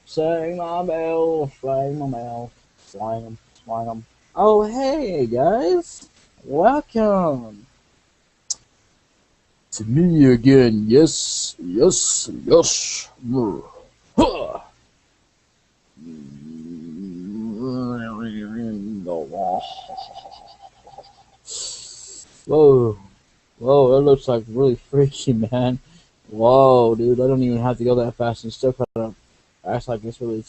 Sing my bell, swing my bell, swing 'em, swing 'em. Oh, hey guys, welcome to me again. Yes, yes, yes. Huh. Whoa, whoa, that looks like really freaky, man. Whoa, dude, I don't even have to go that fast and still kind of acts like it's really.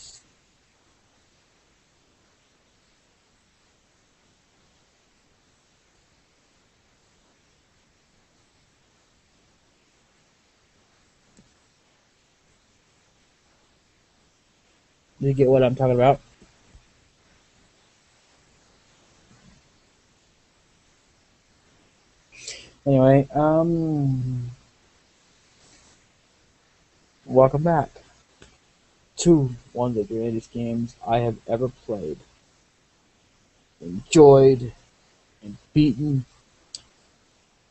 Do you get what I'm talking about? Anyway, welcome back to one of the greatest games I have ever played, enjoyed, and beaten.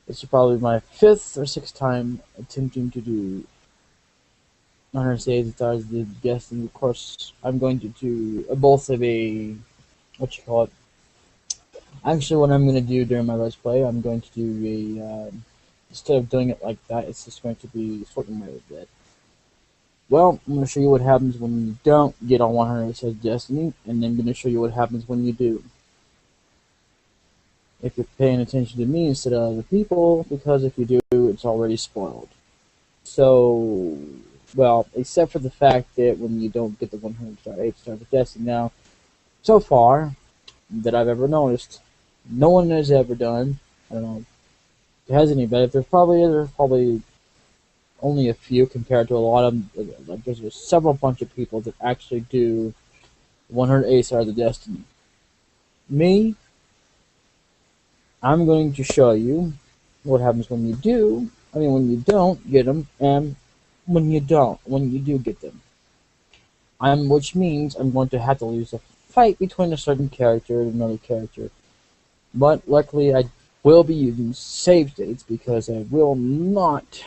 This is probably my 5th or 6th time attempting to do 100 stars the guest, and of course I'm going to do both of a what you call it. Actually, what I'm going to do during my Let's Play, I'm going to do a instead of doing it like that, it's just going to be sorting my bit. Well, I'm going to show you what happens when you don't get on 100 Says Destiny, and then I'm going to show you what happens when you do. If you're paying attention to me instead of other people, because if you do, it's already spoiled. So, well, except for the fact that when you don't get the 100 star, 8 stars of Destiny now, so far, that I've ever noticed, no one has ever done, I don't know if it has any, but if there's probably only a few compared to a lot of them. Like there's several bunch of people that actually do 108 stars of Destiny. Me, I'm going to show you what happens when you do. I mean, when you don't get them, and when you do get them. Which means I'm going to have to lose a fight between a certain character and another character. But luckily, I will be using save states because I will not.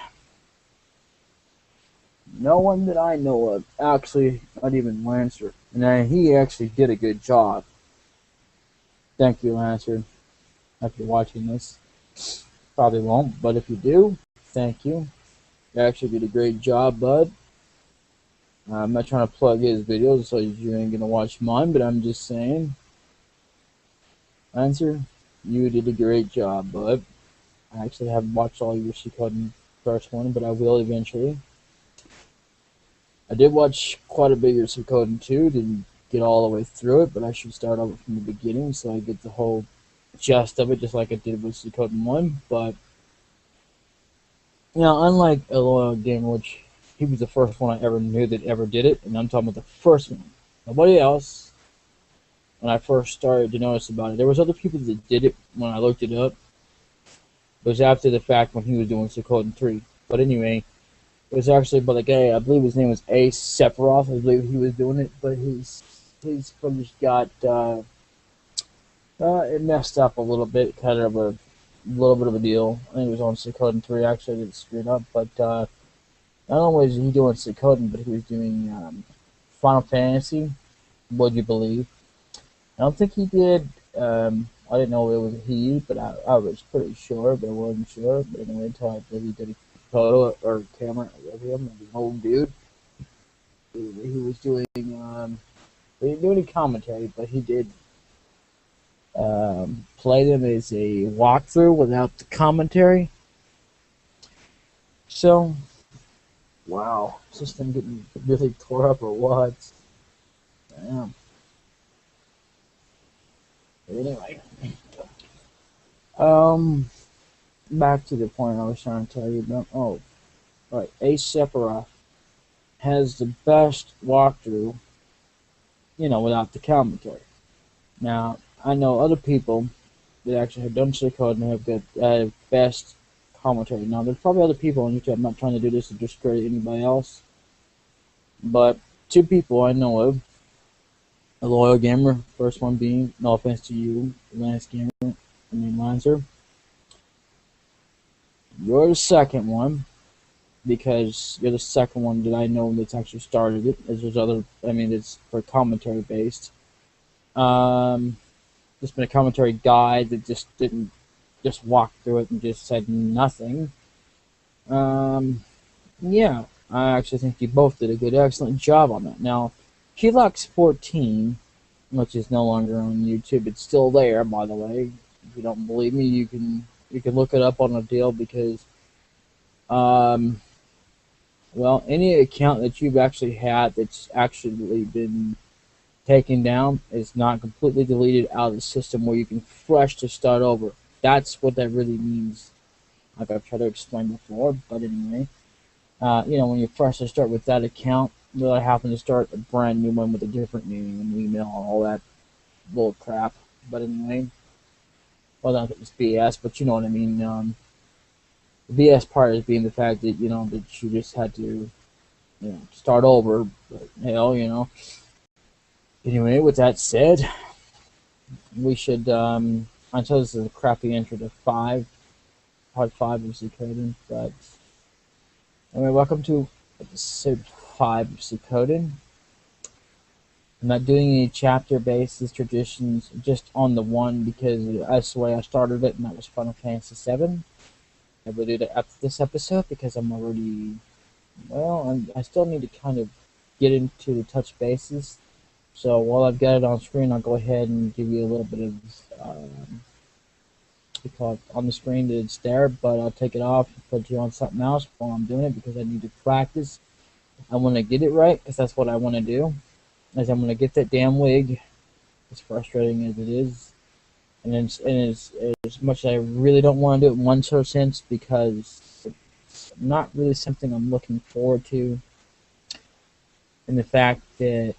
No one that I know of, actually, not even Lancer, and he actually did a good job. Thank you, Lancer, if you're watching this. Probably won't, but if you do, thank you. You actually did a great job, bud. I'm not trying to plug his videos, so you ain't gonna watch mine, but I'm just saying. Lancer, you did a great job, bud. I actually haven't watched all your Suikoden first one, but I will eventually. I did watch quite a bit of your Suikoden 2, didn't get all the way through it, but I should start over from the beginning so I get the whole gist of it, just like I did with Suikoden 1. But, you know, unlike a loyal gamer, which he was the first one I ever knew that ever did it, and I'm talking about the first one. Nobody else, when I first started to notice about it. There was other people that did it when I looked it up. It was after the fact when he was doing Suikoden 3. But anyway, it was actually by the guy, I believe his name was A. Sephiroth, I believe he was doing it, but his footage got it messed up a little bit, kind of a little bit of a deal. I think it was on Suikoden 3, actually, I didn't screw it up, but not only was he doing Suikoden, but he was doing Final Fantasy, would you believe? I don't think he did, I didn't know it was he, but I was pretty sure, but I wasn't sure, but anyway, until I believe he did photo or camera of him, an old dude. He was doing he didn't do any commentary, but he did play them as a walkthrough without the commentary. So, wow, system getting really tore up or what? Damn. But anyway, back to the point I was trying to tell you about. Oh, right, Ace Sephiroth has the best walkthrough, you know, without the commentary. Now, I know other people that actually have done Suikoden and have got best commentary. Now, there's probably other people on YouTube. I'm not trying to do this to discredit anybody else, but 2 people I know of, a loyal gamer, first one being, no offense to you, Lance Gamer, I mean Lancer. You're the second one, because you're the second one that I know that's actually started it. As there's other, I mean, it's for commentary based. Just been a commentary guide that just didn't just walk through it and just said nothing. Yeah, I actually think you both did a good, excellent job on that. Now, Helix14, which is no longer on YouTube, it's still there, by the way. If you don't believe me, you can look it up on a deal because, well, any account that you've actually had that's actually been taken down is not completely deleted out of the system where you can fresh to start over. That's what that really means. Like I've tried to explain before, but anyway, when you fresh to start with that account, really having to start a brand new one with a different name and email and all that bull crap. But anyway, well, not that it's BS, but you know what I mean. The BS part is being the fact that that you just had to start over. But hell. Anyway, with that said, we should until this is a crappy intro to part 5 of Suikoden, but anyway, welcome to episode 5 of Suikoden. I'm not doing any chapter basis traditions, just on the one because that's the way I started it, and that was Final Fantasy VII. I will do that after this episode because I'm already, I still need to kind of get into the touch bases. So while I've got it on screen, I'll go ahead and give you a little bit of on the screen that it's there, but I'll take it off and put you on something else while I'm doing it because I need to practice. I want to get it right because that's what I want to do. As I'm going to get that damn wig, as frustrating as it is, and as much as I really don't want to do it in one sort of sense because it's not really something I'm looking forward to, and the fact that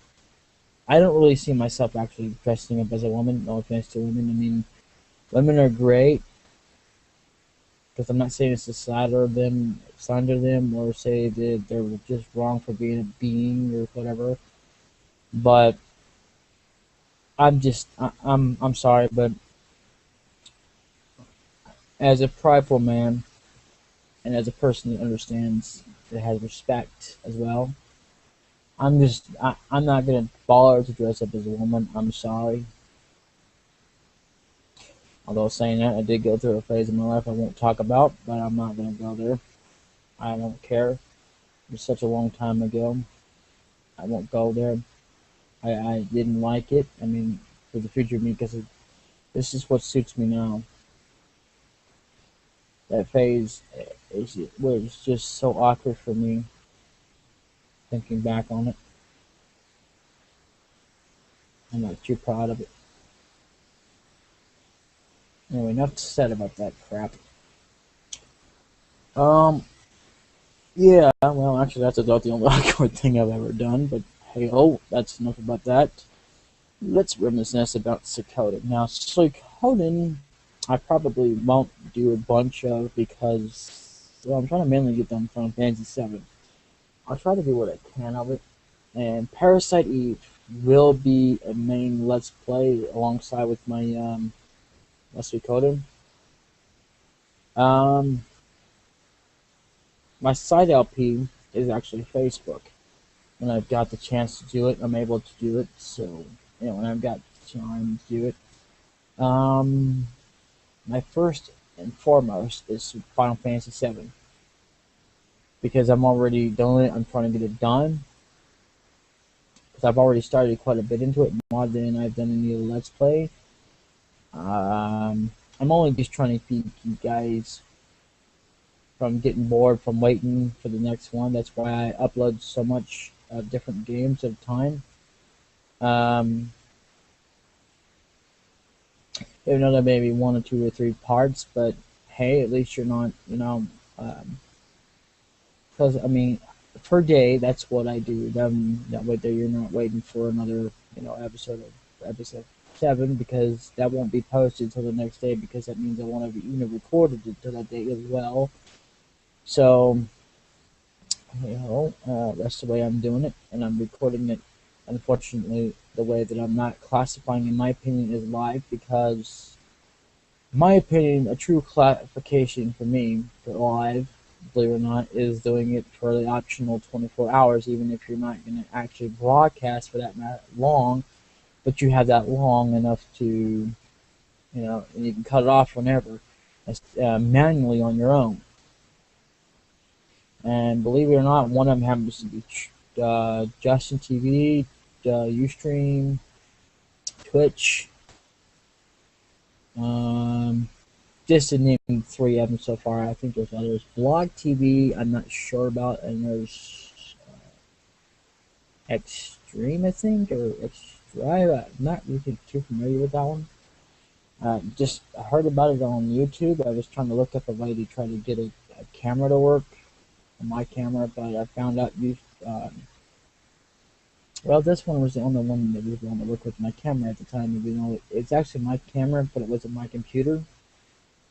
I don't really see myself actually dressing up as a woman. No offense to women. I mean, women are great, because I'm not saying it's a slander them, or say that they're just wrong for being a being or whatever. But I'm sorry, but as a prideful man and as a person that understands, that has respect as well, I'm not gonna bother to dress up as a woman. I'm sorry. Although saying that, I did go through a phase in my life I won't talk about, but I'm not gonna go there. I don't care. It was such a long time ago. I won't go there. I didn't like it. I mean, for the future of me, because this is what suits me now. That phase was just so awkward for me, thinking back on it. I'm not too proud of it. Anyway, enough said about that crap. Yeah, well, actually, that's about the only awkward thing I've ever done, but hey, that's enough about that. Let's reminisce about Suikoden. Now, Suikoden, I probably won't do a bunch of because, I'm trying to mainly get done Final Fantasy VII. I'll try to do what I can of it. And Parasite Eve will be a main Let's Play alongside with my Suikoden. My side LP is actually Facebook. When I've got the chance to do it, I'm able to do it. So, when I've got time to do it. My first and foremost is Final Fantasy VII. Because I'm already doing it, I'm trying to get it done. Because I've already started quite a bit into it, more than I've done any Let's Play. I'm only just trying to keep you guys from getting bored from waiting for the next one. That's why I upload so much different games at a time. Even though there may be 1 or 2 or 3 parts, but hey, at least you're not, because I mean, per day, that's what I do. That way, there you're not waiting for another, episode 7, because that won't be posted until the next day, because that means I won't have even recorded it till that day as well. So, that's the way I'm doing it, and I'm recording it, unfortunately, the way that I'm not classifying, in my opinion, as live, because, in my opinion, a true classification for me for live believe it or not, is doing it for the optional 24 hours, even if you're not going to actually broadcast for that long, but you have that long enough to, and you can cut it off whenever, manually on your own. And believe it or not, one of them happens to be Justin TV, Ustream, Twitch. Just to name 3 of them so far. I think there's others. Blog TV, I'm not sure about, and there's Extreme, I think, or Extreme. I'm not really too familiar with that one. Just heard about it on YouTube. I was trying to look up a way to try to get a camera to work on my camera, but I found out well, this one was the only one that was going to work with my camera at the time. It's actually my camera, but it wasn't my computer.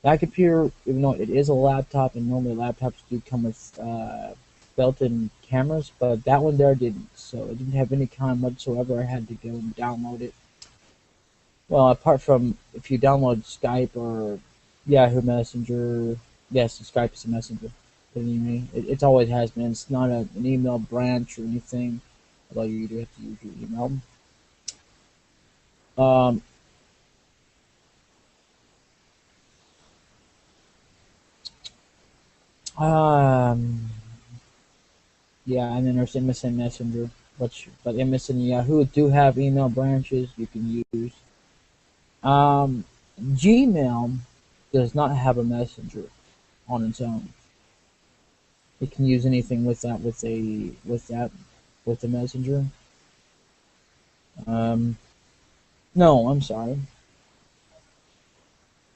That computer, even though it is a laptop, and normally laptops do come with built-in cameras, but that one there didn't. So it didn't have any kind whatsoever. I had to go and download it. Well, apart from if you download Skype or Yahoo Messenger, yes, Skype is a messenger. But anyway, it always has been. It's not an email branch or anything, although you do have to use your email. Yeah, and then there's MSN Messenger, but MSN and Yahoo do have email branches you can use. Gmail does not have a messenger on its own. It can use anything with the messenger. No, I'm sorry.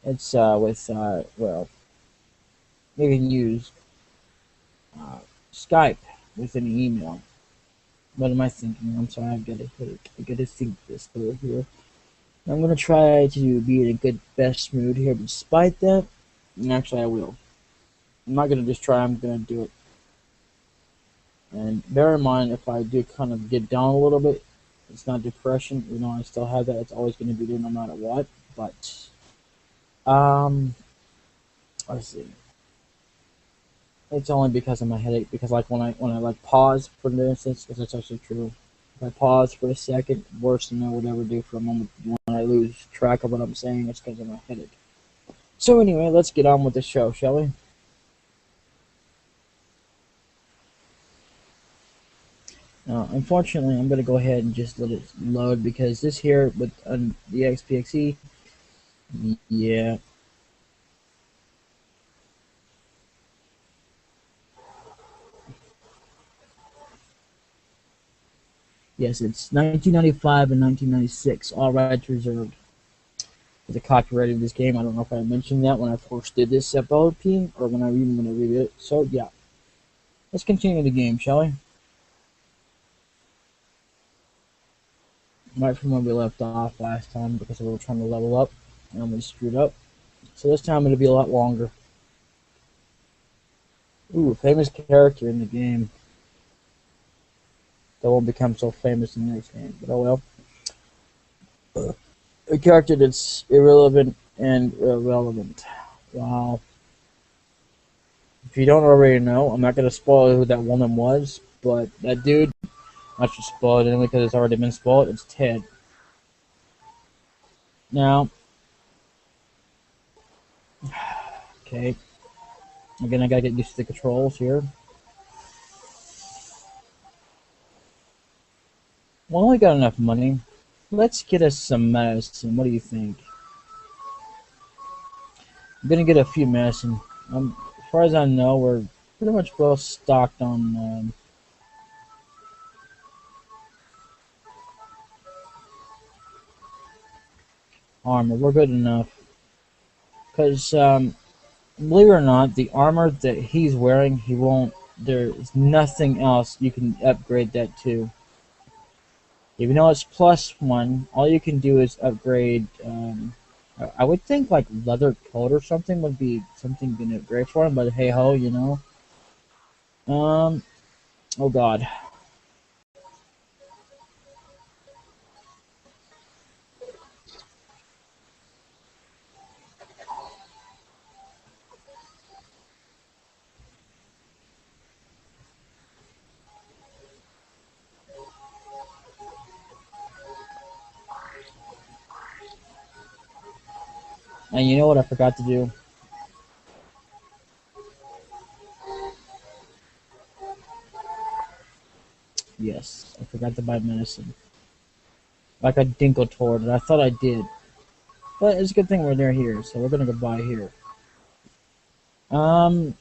It's well, you can use Skype with an email. What am I thinking? I'm sorry, I've got a headache. I gotta think this through here. I'm gonna try to be in a good best mood here, but despite that, and actually I will. I'm not gonna just try, I'm gonna do it. And bear in mind, if I do kind of get down a little bit, it's not depression, I still have that, it's always gonna be there no matter what. But let's see. It's only because of my headache, because like when I like pause, for instance, because it's actually true. If I pause for a second, worse than I would ever do for a moment when I lose track of what I'm saying, it's because of my headache. So anyway, let's get on with the show, shall we? Unfortunately, I'm going to go ahead and just let it load, because this here with the XPXE, yeah. Yes, it's 1995 and 1996, all rights reserved. For the copyright of this game, I don't know if I mentioned that when I first did this FLP, or when I even going to read it. So yeah, let's continue the game, shall we? Right from where we left off last time, because we were trying to level up, and we screwed up. So this time it'll be a lot longer. Ooh, famous character in the game. That won't become so famous in the next game, but oh well. A character that's irrelevant and irrelevant. Wow. If you don't already know, I'm not going to spoil who that woman was, but that dude, I should spoil it anyway because it's already been spoiled. It's Ted. Now, okay. Again, I gotta get used to the controls here. Well, we got enough money. Let's get us some medicine. What do you think? I'm gonna get a few medicine. As far as I know, we're pretty much well stocked on armor. We're good enough. Because, believe it or not, the armor that he's wearing, he won't. There's nothing else you can upgrade that to. Even though it's +1, all you can do is upgrade. I would think like leather coat or something would be something great for him, but hey ho, Oh god. And you know what I forgot to do? Yes, I forgot to buy medicine. Like a Dinkle Tord, and I thought I did. But it's a good thing we're near here, so we're gonna go buy here. Um,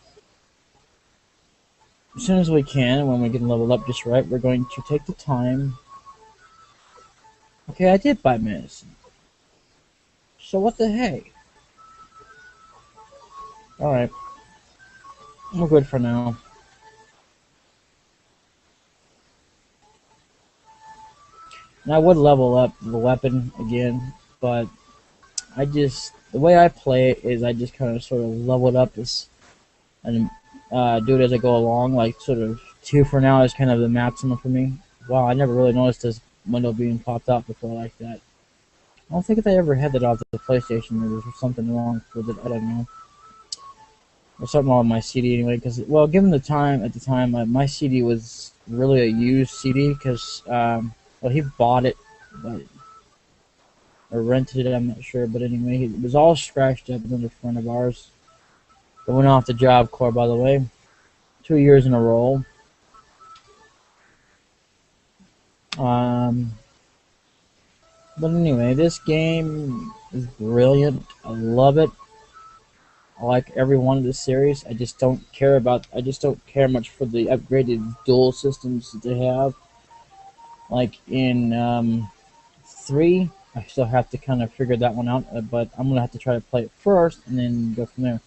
as soon as we can, when we get leveled up just right, we're going to take the time. Okay, I did buy medicine. So what the heck? Alright, we're good for now. And I would level up the weapon again, but the way I play it is I just kind of sort of level it up and do it as I go along. Like sort of 2 for now is kind of the maximum for me. Wow, I never really noticed this window being popped out before like that. I don't think that I ever had that off the PlayStation. There was something wrong with it. I don't know. There's something wrong with my CD anyway. Because, well, given the time at the time, my CD was really a used CD because, well, he bought it, but or rented it. I'm not sure, but anyway, it was all scratched up in the front of ours. It went off the Job Corps, by the way, 2 years in a row. But anyway, this game is brilliant. I love it. I like every one of the series. I just don't care much for the upgraded dual systems that they have. Like in 3, I still have to kind of figure that one out, but I'm gonna have to try to play it first and then go from there.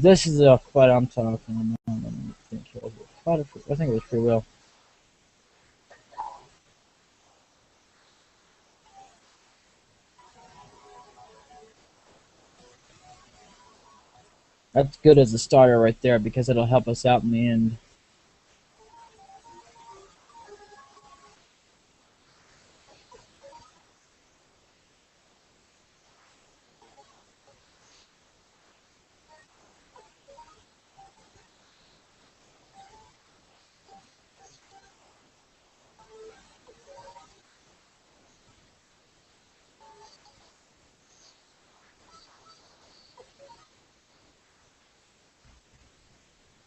This is the fight I'm talking about. I think it was Free Will. That's good as a starter right there because it'll help us out in the end.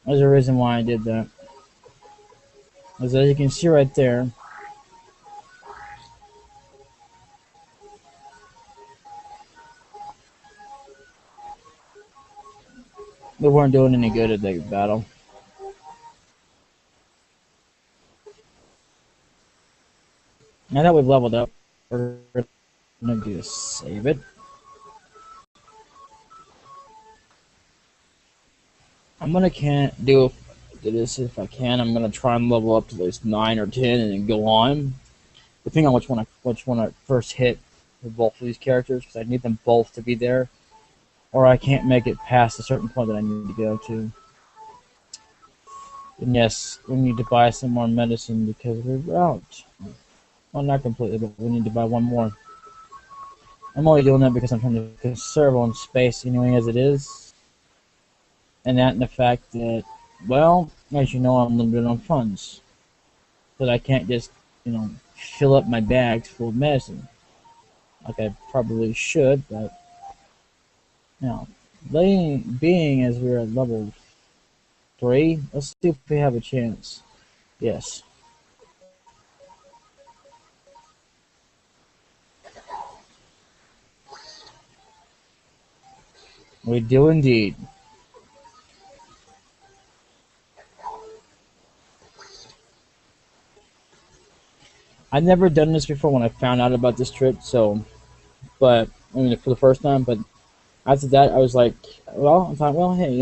There's a reason why I did that. As you can see right there, we weren't doing any good at that battle. Now that we've leveled up, we're gonna do is save it. I'm gonna can't do this if I can. I'm gonna try and level up to at least 9 or 10 and then go on. Depending on which one I first hit with both of these characters, because I need them both to be there, or I can't make it past a certain point that I need to go to. And yes, we need to buy some more medicine because we're out. Well, not completely, but we need to buy one more. I'm only doing that because I'm trying to conserve on space anyway as it is. And that and the fact that, well, as you know, I'm limited on funds. That I can't just, fill up my bags full of medicine. Like I probably should, but, being as we're at level 3, let's see if we have a chance. Yes. We do indeed. I've never done this before when I found out about this trip, for the first time, but after that, I was like, well, I thought, well, hey,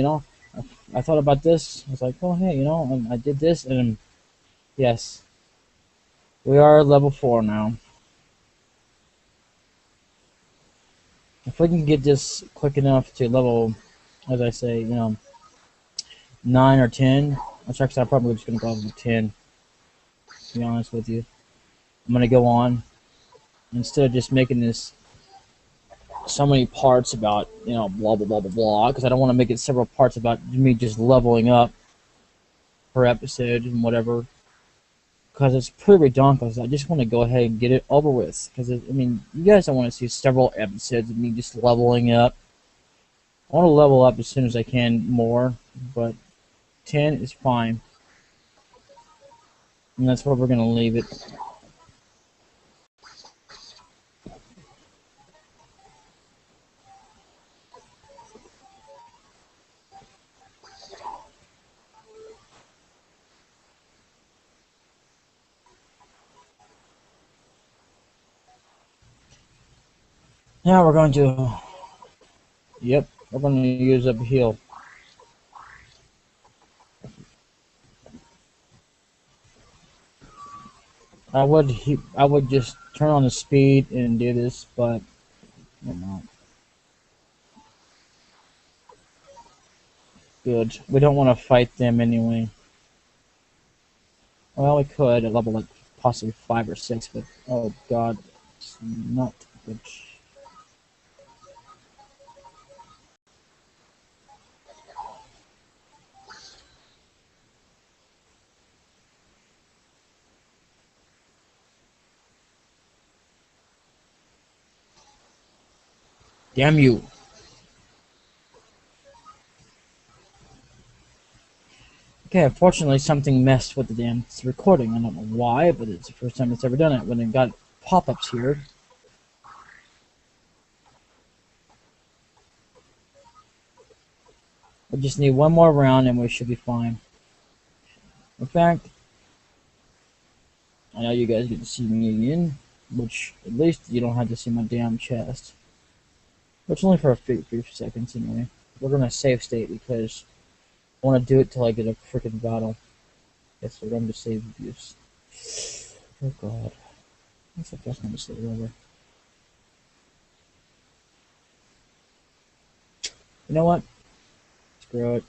I thought about this. I was like, well, hey, I did this, and yes, we are level 4 now. If we can get this quick enough to level, as I say, 9 or 10, actually, I'm probably just going to go level 10, to be honest with you. I'm going to go on, instead of just making this so many parts about, blah, blah, blah, blah, blah, because I don't want to make it several parts about me just leveling up per episode and whatever, because it's pretty redundant. I just want to go ahead and get it over with, because, you guys don't want to see several episodes of me just leveling up I want to level up as soon as I can more, but 10 is fine. And that's where we're going to leave it. Now we're going to... Yep, we're going to use up a heal. I would just turn on the speed and do this, but I'm not. Good. We don't want to fight them anyway. Well, we could at level like possibly 5 or 6, but oh god, it's not good. Damn you. Okay, unfortunately something messed with the damn recording. I don't know why, but it's the first time it's ever done it. When it got pop-ups here. We just need one more round and we should be fine. In fact, I know you guys get to see me again, which at least you don't have to see my damn chest. Which only for a few seconds anyway. We're gonna save state because I want to do it till I get a freaking battle. Yes, we're going to save abuse. Oh god. That's the first time to save ever. You know what? Screw it.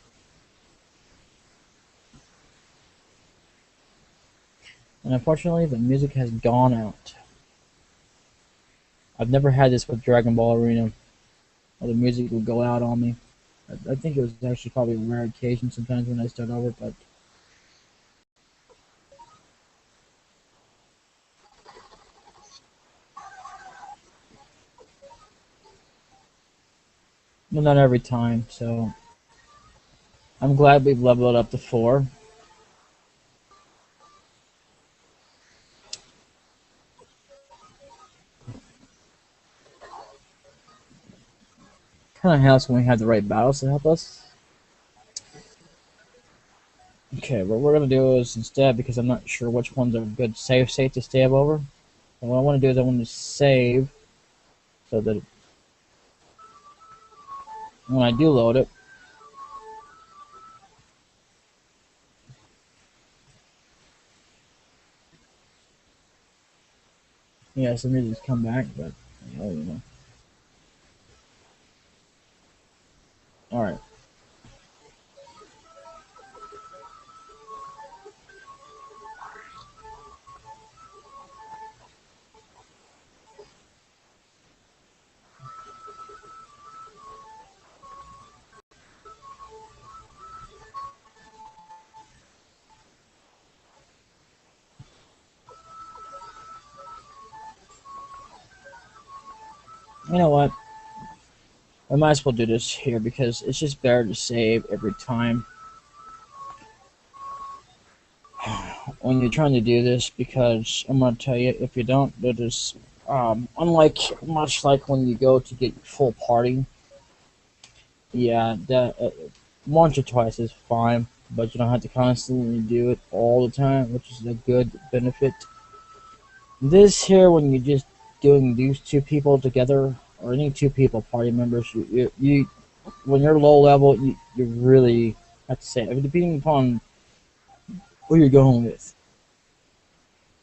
And unfortunately, the music has gone out. I've never had this with Dragon Ball Arena, where the music would go out on me. I think it was actually probably a rare occasion sometimes when I start over, but... well, not every time, so... I'm glad we've leveled up to 4. Kind of helps when we have the right battles to help us. Okay, what we're going to do is instead, because I'm not sure which ones are good save state to stab over, and what I want to do is I want to save so that when I do load it, yeah, some music's come back, but you know. Alright. You know what? I might as well do this here because it's just better to save every time when you're trying to do this, because I'm going to tell you, if you don't do this, much like when you go to get full party, yeah, that once or twice is fine, but you don't have to constantly do it all the time, which is a good benefit. This here, when you're just doing these two people together, or any two people party members, you when you're low level, you really have to say it, depending upon who you're going with.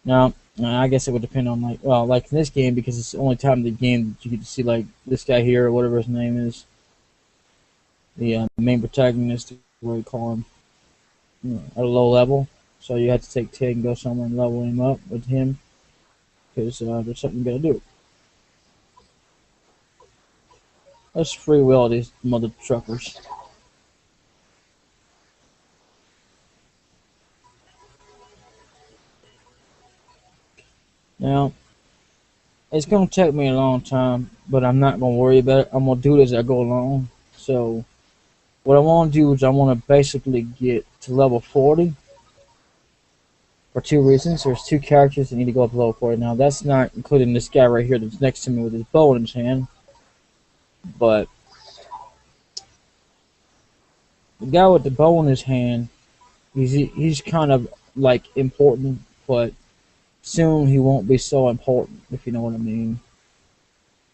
Now, I guess it would depend on like in this game, because it's the only time in the game that you get to see like this guy here or whatever his name is, the main protagonist, what we call him, at a low level. So you have to take 10 and go somewhere and level him up with him, because there's something you gotta do. Let's free will these mother truckers. Now, it's gonna take me a long time, but I'm not gonna worry about it. I'm gonna do it as I go along. So what I want to do is I want to basically get to level 40 for two reasons. There's two characters that need to go up to level 40. Now that's not including this guy right here that's next to me with his bow in his hand. But the guy with the bow in his hand, he's kind of like important, but soon he won't be so important, if you know what I mean.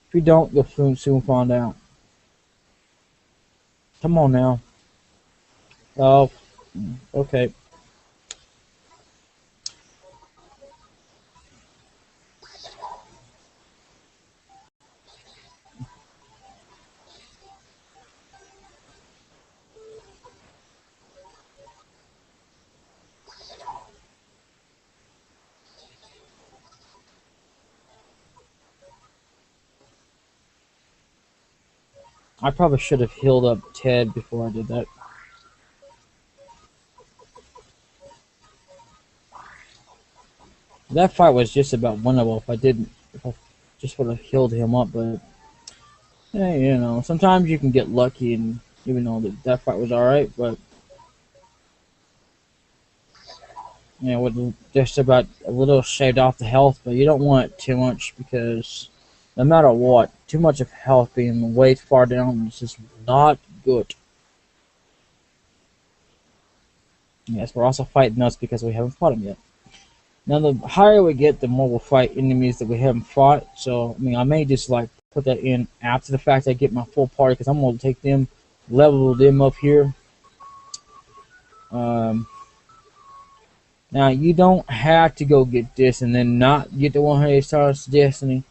If you don't, you'll soon find out. Come on now. Oh, okay. I probably should have healed up Ted before I did that. That fight was just about winnable if I just would have healed him up, but hey, you know, sometimes you can get lucky, and even though that fight was alright, but you know, with just about a little shaved off the health, but you don't want it too much because no matter what, too much of health being way far down is just not good. Yes, we're also fighting us because we haven't fought them yet. Now, the higher we get, the more we'll fight enemies that we haven't fought. So, I mean, I may just like put that in after the fact I get my full party because I'm going to take them, level them up here. Now, you don't have to go get this and then not get the 100 stars Destiny,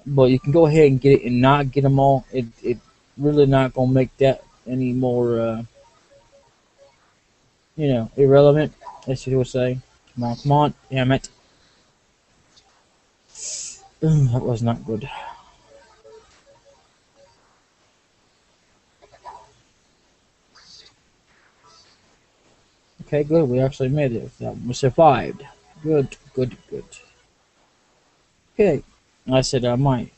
but you can go ahead and get it and not get them all. It really not going to make that any more, you know, irrelevant, as you would say. Come on, damn it. That was not good. Okay, good. We actually made it. We survived. Good, good, good. Okay. I said I might.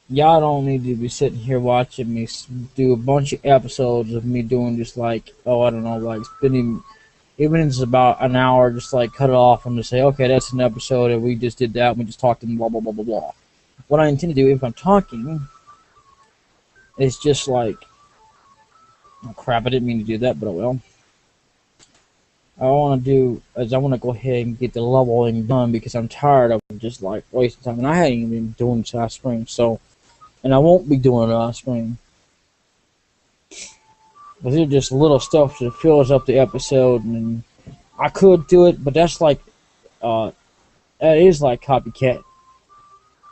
Y'all don't need to be sitting here watching me do a bunch of episodes of me doing just like, oh, I don't know, like spending, even if it's about an hour, just like cut it off and just say, okay, that's an episode and we just did that and we just talked and blah, blah, blah, blah, blah. What I intend to do if I'm talking is just like, oh, crap, I didn't mean to do that, but I will. I want to do is I want to go ahead and get the leveling done because I'm tired of just like wasting time. And I hadn't even been doing this last spring, so, and I won't be doing it last spring. But they're just little stuff that fills up the episode, and I could do it, but that's like, that is like copycat.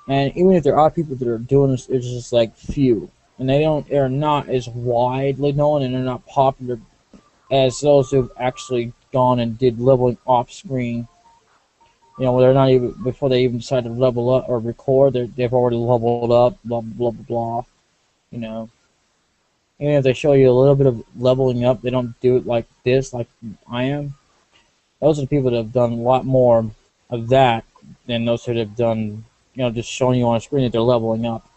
And even if there are people that are doing this, it's just like few, and they're not as widely known, and they're not popular as those who've actually gone and did leveling off screen. You know, they're not even before they even decide to level up or record. They've already leveled up. Blah blah blah blah. You know, even if they show you a little bit of leveling up, they don't do it like this, like I am. Those are the people that have done a lot more of that than those that have done, you know, just showing you on a screen that they're leveling up.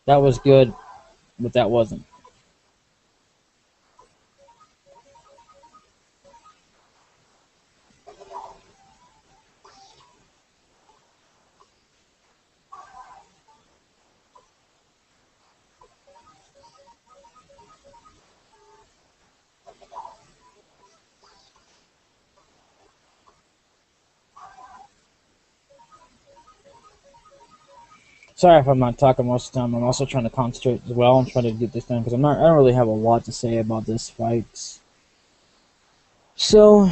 That was good, but that wasn't. Sorry if I'm not talking most of the time. I'm also trying to concentrate as well. I'm trying to get this done because I don't really have a lot to say about this fight. So,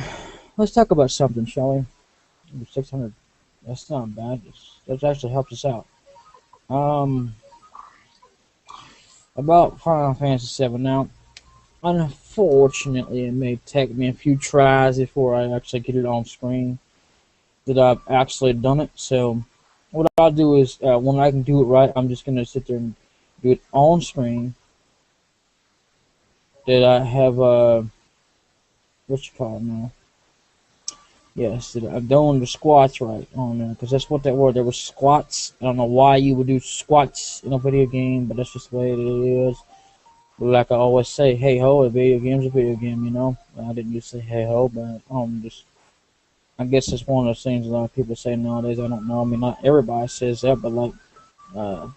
let's talk about something, shall we? 600. That's not bad. That actually helps us out. About Final Fantasy VII. Now, unfortunately, it may take me a few tries before I actually get it on screen. that I've actually done it. So what I'll do is when I can do it right, I'm just gonna sit there and do it on screen. That I have what you call it now? Yes, that I'm doing the squats right on there, because that's what that were. There was squats. I don't know why you would do squats in a video game, but that's just the way it is. But like I always say, hey ho, a video game's a video game, you know. I didn't used to say hey ho, but just I guess it's one of those things a lot of people say nowadays. I don't know. I mean, not everybody says that, but like a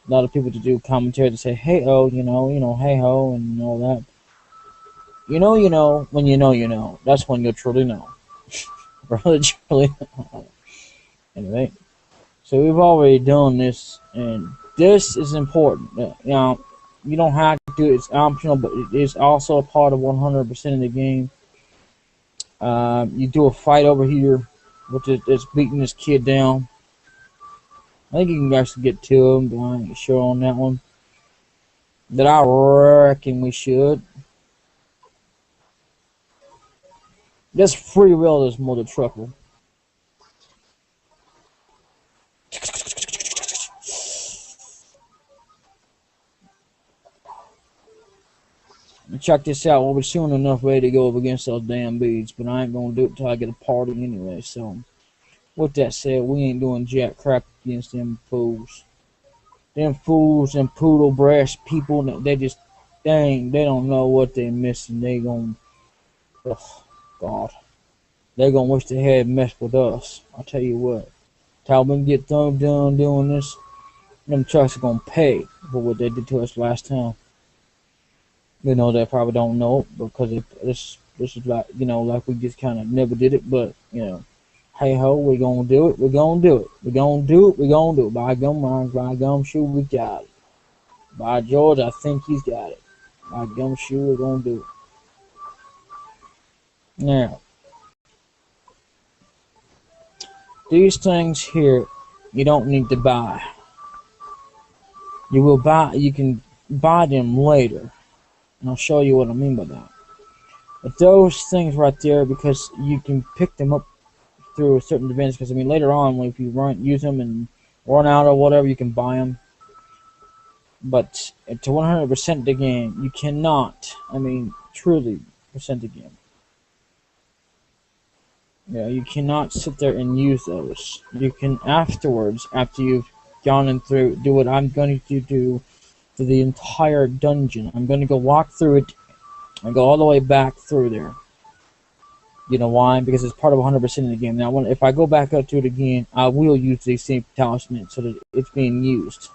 lot of people to do commentary to say hey oh, you know, hey ho, and all that. You know, when you know. That's when you'll truly know. Brother, truly. Anyway, so we've already done this, and this is important. You know, you don't have to do it. It's optional, but it is also a part of 100% of the game. You do a fight over here, which is beating this kid down. I think you can actually get to him, but I ain't sure on that one. That I reckon we should. Just free will this mother trucker. Check this out. We'll be soon enough ready to go up against those damn beads, but I ain't gonna do it till I get a party anyway. So, with that said, we ain't doing jack crap against them fools. Them fools and poodle brass people, they just, they don't know what they missing. They gon', oh God, they gonna wish they had messed with us. I'll tell you what. Till we get done doing this, them trucks are gonna pay for what they did to us last time. You know, they probably don't know it because this is like, you know, like we just kind of never did it. But, you know, hey ho, we're going to do it. We're going to do it. We're going to do it. We're going to do it. By gumshoe, we got it. By George, I think he's got it. By gumshoe, we're going to do it. Now, these things here, you don't need to buy. You can buy them later. And I'll show you what I mean by that. But those things right there, because you can pick them up through certain events. Because I mean, later on, if you use them and run out or whatever, you can buy them. But to 100% the game, you cannot. I mean, truly percent the game. Yeah, you cannot sit there and use those. You can afterwards, after you've gone through, do what I'm going to do. To the entire dungeon. I'm going to go walk through it and go all the way back through there. You know why? Because it's part of 100% of the game. Now, if I go back up to it again, I will use these same talismans so that it's being used.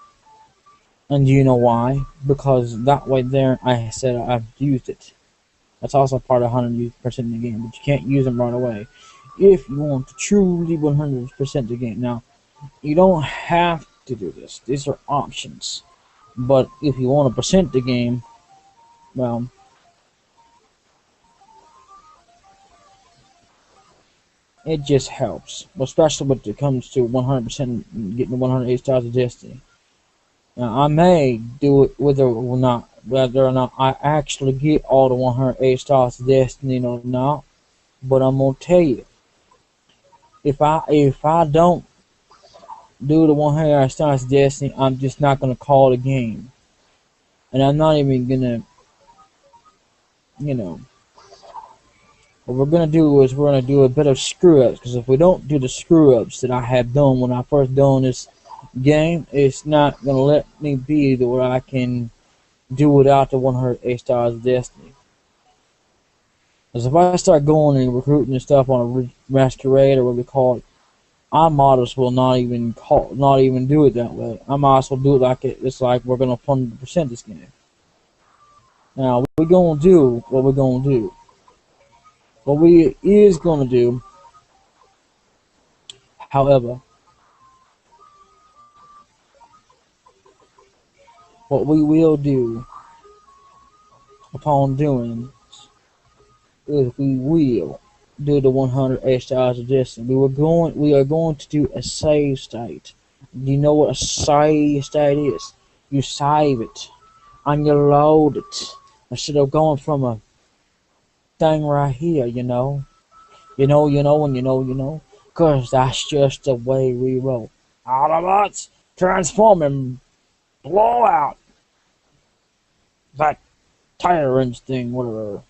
And do you know why? Because that way there, I said I've used it. That's also part of 100% of the game, but you can't use them right away. If you want to truly 100% the game. Now, you don't have to do this. These are options. But if you want to percent the game, well, it just helps. Especially when it comes to 100% getting 108 stars of Destiny. Now, I may do it whether or not I actually get all the 108 stars of Destiny or not. But I'm gonna tell you, if I don't do the 100 stars of Destiny, I'm just not gonna call the game, and I'm not even gonna, you know. What we're gonna do is we're gonna do a bit of screw ups, because if we don't do the screw ups that I have done when I first done this game, it's not gonna let me be to where I can do without the 108 stars of Destiny. Because if I start going and recruiting and stuff on a masquerade or what we call it, I might as well not even do it that way. I might as well do it like it's like we're gonna 100% this game. Now we're gonna do what we're gonna do. What we is gonna do, however, what we will do upon doing is we will do the 108 stars of Destiny. We are going to do a save state. Do you know what a save state is? You save it and you load it instead of going from a thing right here. You know, when you know. Cause that's just the way we roll. Autobots, transform and blow out that tyrant thing, whatever.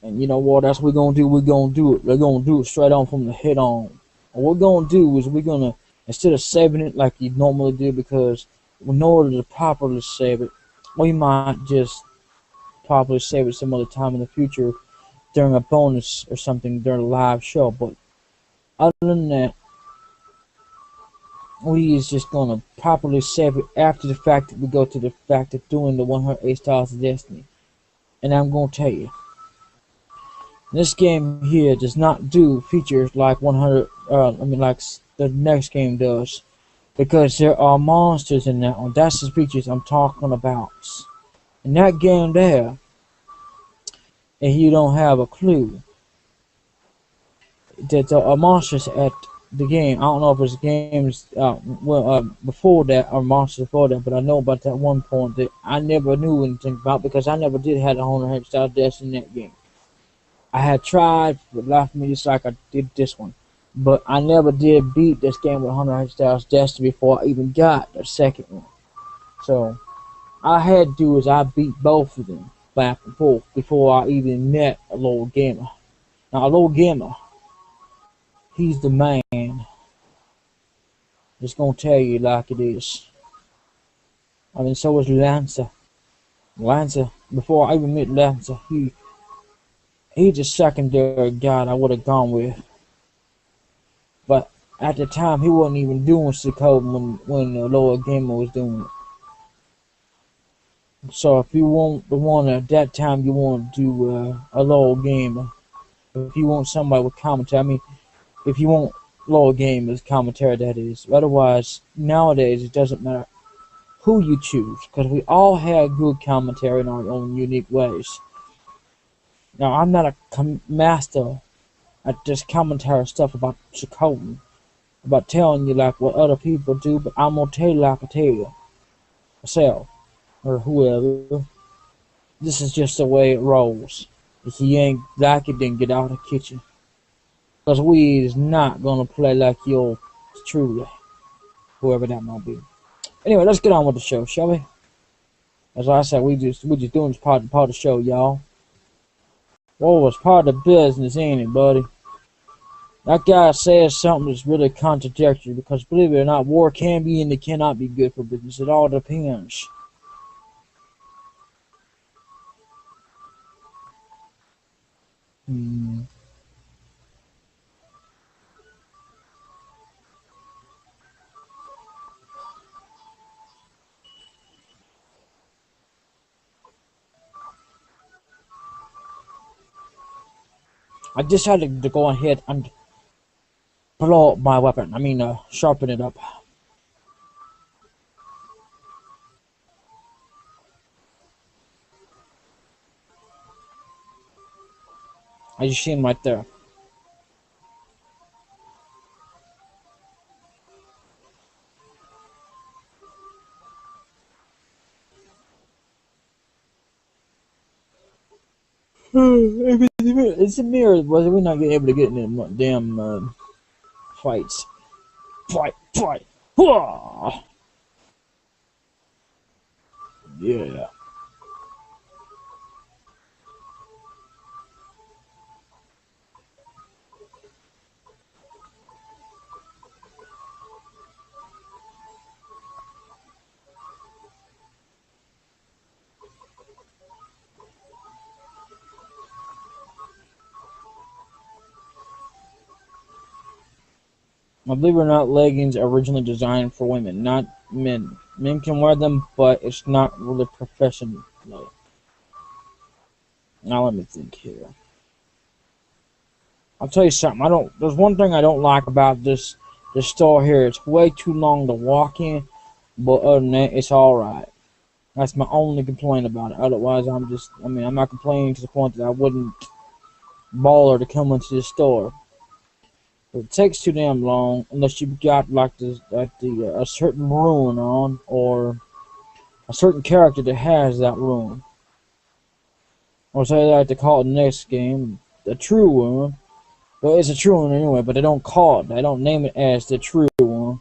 And you know what else we're gonna do? We're gonna do it. We're gonna do it straight on from the head on. And what we're gonna do is we're gonna, instead of saving it like you normally do, because in order to properly save it, we might just properly save it some other time in the future during a bonus or something during a live show. But other than that, we is just gonna properly save it after the fact that we go to the fact of doing the 108 Stars of Destiny. And I'm gonna tell you, this game here does not do features like 100. Like the next game does, because there are monsters in that one. That's the features I'm talking about. In that game there, and you don't have a clue that there are monsters at the game. I don't know if it's games before that or monsters before that, but I know about that one point that I never knew anything about because I never did have the 100 Stars of Destiny in that game. I had tried for the life of me just like I did this one, but I never did beat this game with 100 Stars of Destiny before I even got the second one. So all I had to do is I beat both of them back and forth before I even met a little gamer. Now a little gamer, he's the man. Just gonna tell you like it is. I mean, so was Lancer. Lancer, before I even met Lancer, he's a secondary guy I would have gone with. But at the time, he wasn't even doing Suikoden when the lower gamer was doing it. So if you want the one at that time, you want to do a lower gamer. If you want somebody with commentary, I mean, if you want lower gamers commentary, that is. Otherwise, nowadays it doesn't matter who you choose, because we all have good commentary in our own unique ways. Now, I'm not a master at this commentary stuff about Suikoden, about telling you like what other people do, but I'm gonna tell you like I tell you myself, or whoever. This is just the way it rolls. If you ain't like it, then get out of the kitchen. Because we is not gonna play like yours truly, whoever that might be. Anyway, let's get on with the show, shall we? As I said, we just doing this part of the show, y'all. Whoa, it's part of the business, ain't it, buddy? That guy says something that's really contradictory, because believe it or not, war can be and it cannot be good for business. It all depends. I decided to go ahead and blow up my weapon. I mean, sharpen it up. As you see him right there. It's a mirror. We're not able to get in the damn fights. Fight! Yeah. Now, believe it or not, leggings are originally designed for women, not men. Men can wear them, but it's not really professional. Now let me think here. I'll tell you something. There's one thing I don't like about this store here. It's way too long to walk in, but other than that, it's all right. That's my only complaint about it. Otherwise, I'm not complaining to the point that I wouldn't bother to come into the store. But it takes too damn long unless you've got like a certain rune on, or a certain character that has that rune. or say they like to call it the next game, the true one. Well, it's a true one anyway, but they don't call it. They don't name it as the true one.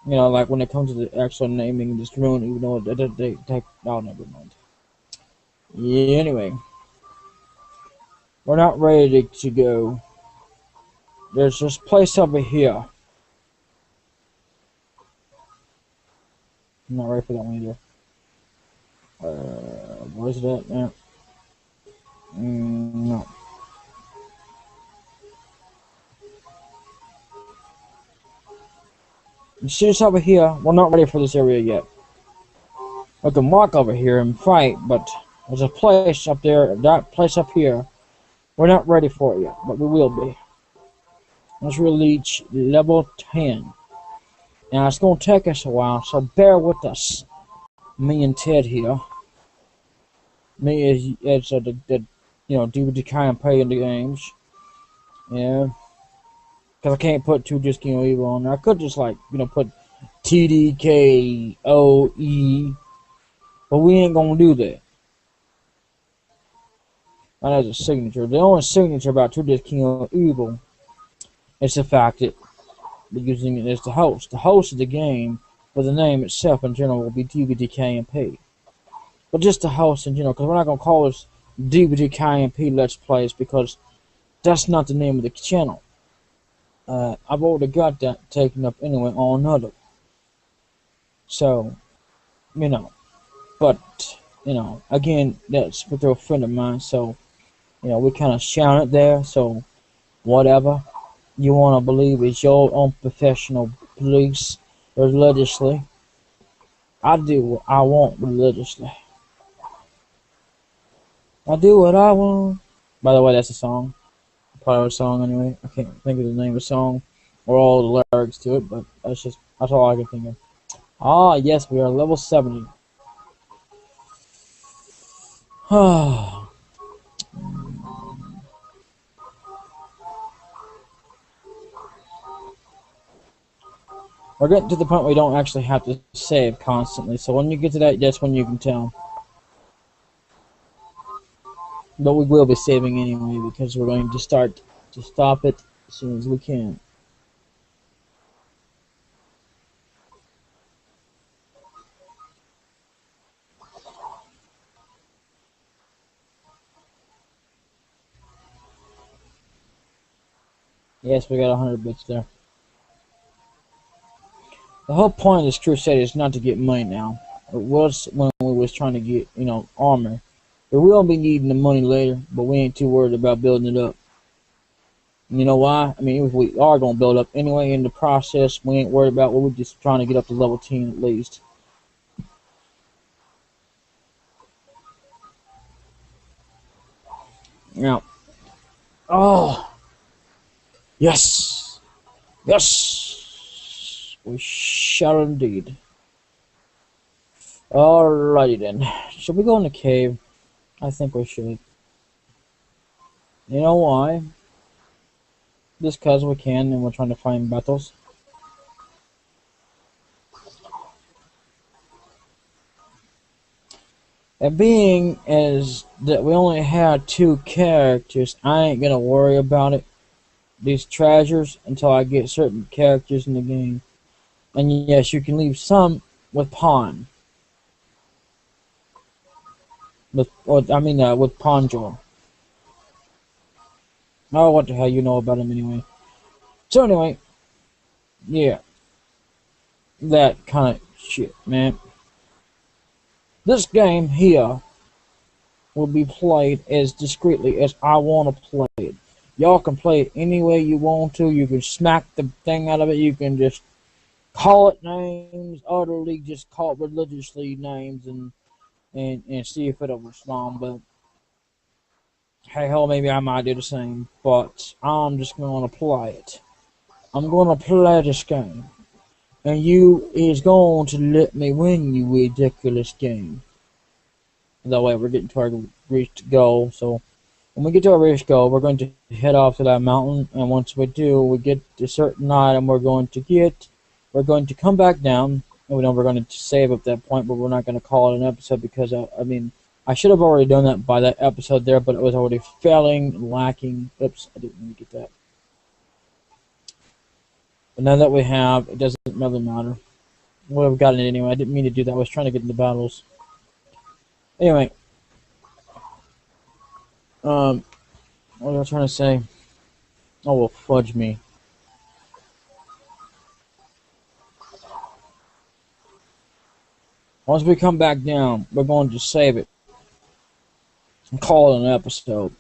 You know, like when it comes to the actual naming, just ruin, even though they take. Oh, never mind. Yeah, anyway, we're not ready to go. There's this place over here. I'm not ready for that one either. Where's that? Yeah. No. You see this over here? We're not ready for this area yet. We can walk over here and fight, but there's a place up there, that place up here. We're not ready for it yet, but we will be. Let's reach level 10. Now it's going to take us a while, so bear with us. Me and Ted here. Me as the DBDKMP in the games. Yeah. Because I can't put 2 Disc King Evil on there. I could just put TDKOE. But we ain't going to do that. That is a signature. The only signature about 2 Disc King Evil is the fact that we're using it as the host. The host of the game, but the name itself in general will be DBDKMP. But just the host in general, because we're not going to call this DBDKMP Let's Plays, because that's not the name of the channel. I've already got that taken up anyway on another. So, but, again, that's with a friend of mine, so, we kind of shout it there, so, whatever you want to believe is your own professional beliefs religiously. I do what I want religiously. I do what I want. By the way, that's a song. Part of a song anyway. I can't think of the name of the song or all the lyrics to it, but that's all I can think of. Ah, yes, we are level 70. We're getting to the point where we don't actually have to save constantly, so when you get to that, that's when you can tell. But we will be saving anyway, because we're going to start to stop it as soon as we can. Yes, we got 100 bits there. The whole point of this crusade is not to get money now. It was when we was trying to get, armor. We will be needing the money later, but we ain't too worried about building it up. You know why? I mean, if we are going to build up anyway in the process, we ain't worried about what we're just trying to get up to level 10 at least. Now, oh, yes, yes, we shall indeed. Alrighty then, should we go in the cave? I think we should. You know why? Just cause we can, and we're trying to find battles. And being as that we only have 2 characters, I ain't gonna worry about it. These treasures until I get certain characters in the game. And yes, you can leave some with pawn. With Ponjo. Oh, what the hell you know about him anyway. So anyway, yeah. That kind of shit, man. This game here will be played as discreetly as I want to play it. Y'all can play it any way you want to. You can smack the thing out of it. You can just call it names, utterly just call it religiously names and see if it'll respond. But hey, hell, maybe I might do the same. But I'm just going to play it. I'm going to play this game. And you is going to let me win, you ridiculous game. That way we're getting to our reached goal. So when we get to our reached goal, we're going to head off to that mountain. And once we do, we get a certain item we're going to get. We're going to come back down. And we know we're going to save at that point, but we're not going to call it an episode because, I I should have already done that by that episode there, but it was already failing, lacking. Oops, I didn't mean to get that. But now that we have, it doesn't really matter. Would have gotten it anyway. I didn't mean to do that. I was trying to get into battles. Anyway, what was I trying to say? Oh, well, fudge me. Once we come back down, we're going to save it and call it an episode.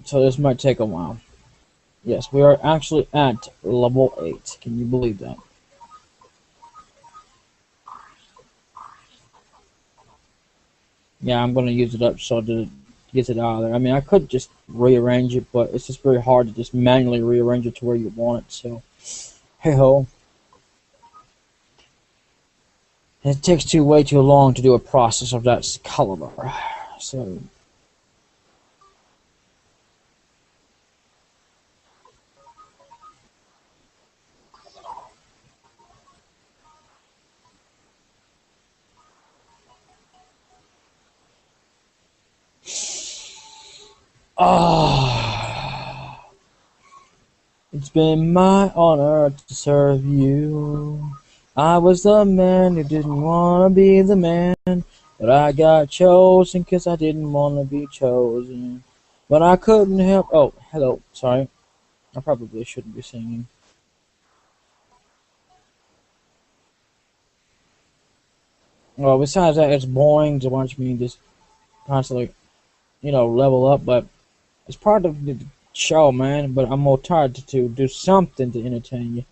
So this might take a while. Yes, we are actually at level 8. Can you believe that? Yeah, I'm going to use it up so that it gets it out of there. I mean, I could just rearrange it, but it's just very hard to just manually rearrange it to where you want it. So, hey-ho. It takes way too long to do a process of that caliber. So... Ah, it's been my honor to serve you. I was the man who didn't want to be the man, but I got chosen because I didn't want to be chosen. But I couldn't help. Oh, hello. Sorry. I probably shouldn't be singing. Well, besides that, it's boring to watch me just constantly, level up, but it's part of the show, man. But I'm more tired to do something to entertain you,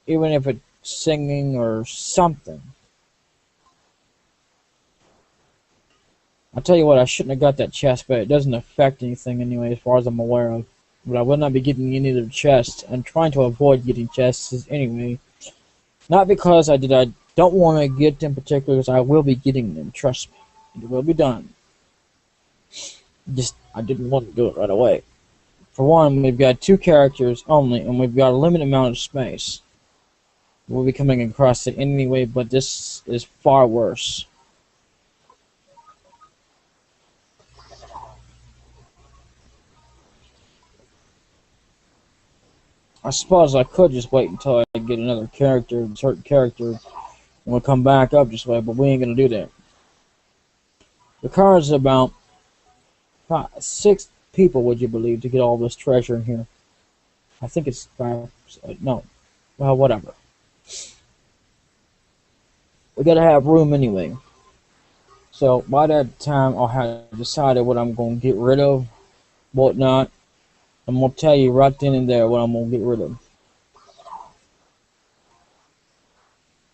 even if it's singing or something. I'll tell you what, I shouldn't have got that chest, but it doesn't affect anything anyway, as far as I'm aware of. But I will not be getting any of the chests. I'm trying to avoid getting chests anyway. Not because I don't want to get them particularly, because I will be getting them, trust me. It will be done. Just, I didn't want to do it right away. For one, we've got 2 characters only, and we've got a limited amount of space. We'll be coming across it anyway, but this is far worse. I suppose I could just wait until I get another character, a certain character, and we'll come back up this way, but we ain't gonna do that. The car is about 6 people, would you believe, to get all this treasure in here. I think it's 5, no, well, whatever. We gotta have room anyway. So by that time, I'll have decided what I'm gonna get rid of, what not. I'm gonna tell you right then and there what I'm gonna get rid of.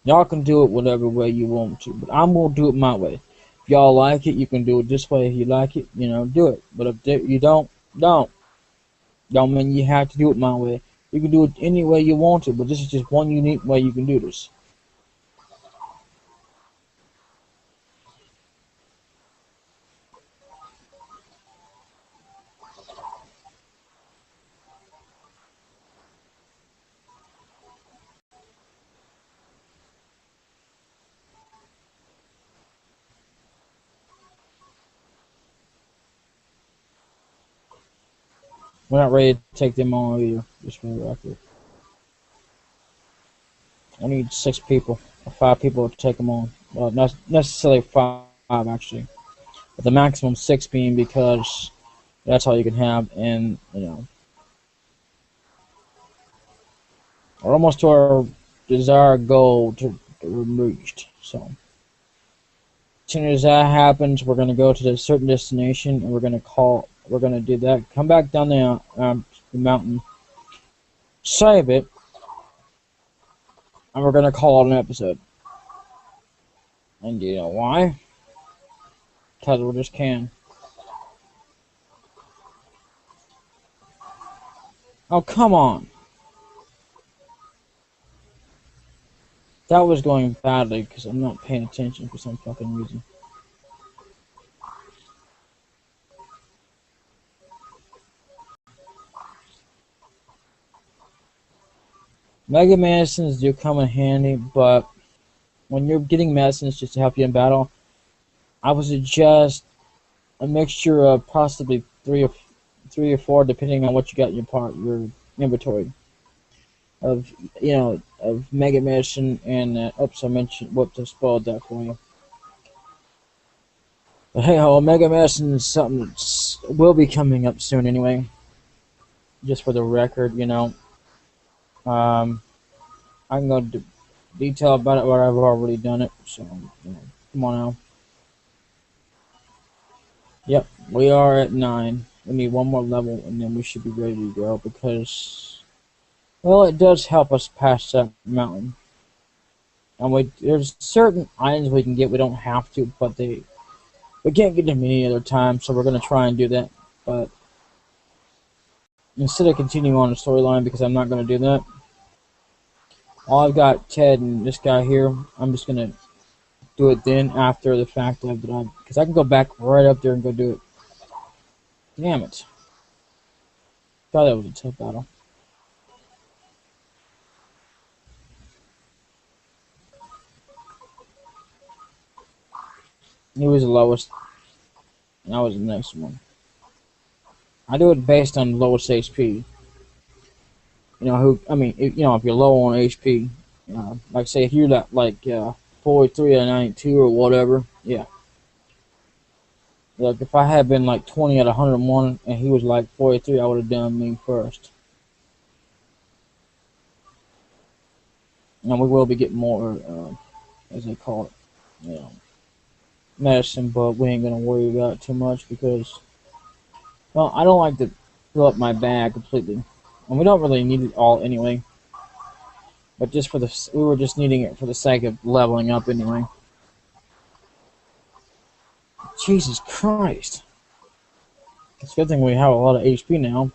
Y'all can do it whatever way you want to, but I'm gonna do it my way. If y'all like it, you can do it this way. If you like it, do it. But if you don't. Don't mean you have to do it my way. You can do it any way you want to, but this is just one unique way you can do this. We're not ready to take them on either. Just for the record. I need 6 people, or 5 people to take them on. Well, not necessarily 5 actually, but the maximum 6 being because that's all you can have, and we're almost to our desired goal to reached. So as soon as that happens, we're gonna go to a certain destination, and we're gonna do that. Come back down the mountain, save it, and we're gonna call it an episode. And you know why? Because we just can. Oh, come on. That was going badly because I'm not paying attention for some fucking reason. Mega medicines do come in handy, but when you're getting medicines just to help you in battle, I would suggest a mixture of possibly three or four, depending on what you got in your inventory of of Mega Medicine and oops, I mentioned whoops, I spoiled that for you. But hey ho, Mega Medicine is something that will be coming up soon anyway. Just for the record, um, I can go into detail about it, but I've already done it. So come on now. Yep, we are at 9. We need one more level, and then we should be ready to go because, well, it does help us pass that mountain. And there's certain items we can get. We don't have to, but we can't get them any other time, so we're gonna try and do that. But instead of continuing on the storyline, because I'm not gonna do that, all I've got Ted and this guy here. I'm just gonna do it then after the fact of that, because I can go back right up there and go do it. Damn it! Thought that was a tough battle. He was the lowest, and I was the next one. I do it based on lowest HP. If you're low on HP, like say if you're at like 43 out of 92 or whatever, yeah. Like if I had been like 20 out of 101 and he was like 43, I would have done me first. And we will be getting more, as they call it, medicine, but we ain't gonna worry about it too much because, well, I don't like to fill up my bag completely, and we don't really need it all anyway. But just we were just needing it for the sake of leveling up anyway. Jesus Christ! It's a good thing we have a lot of HP now.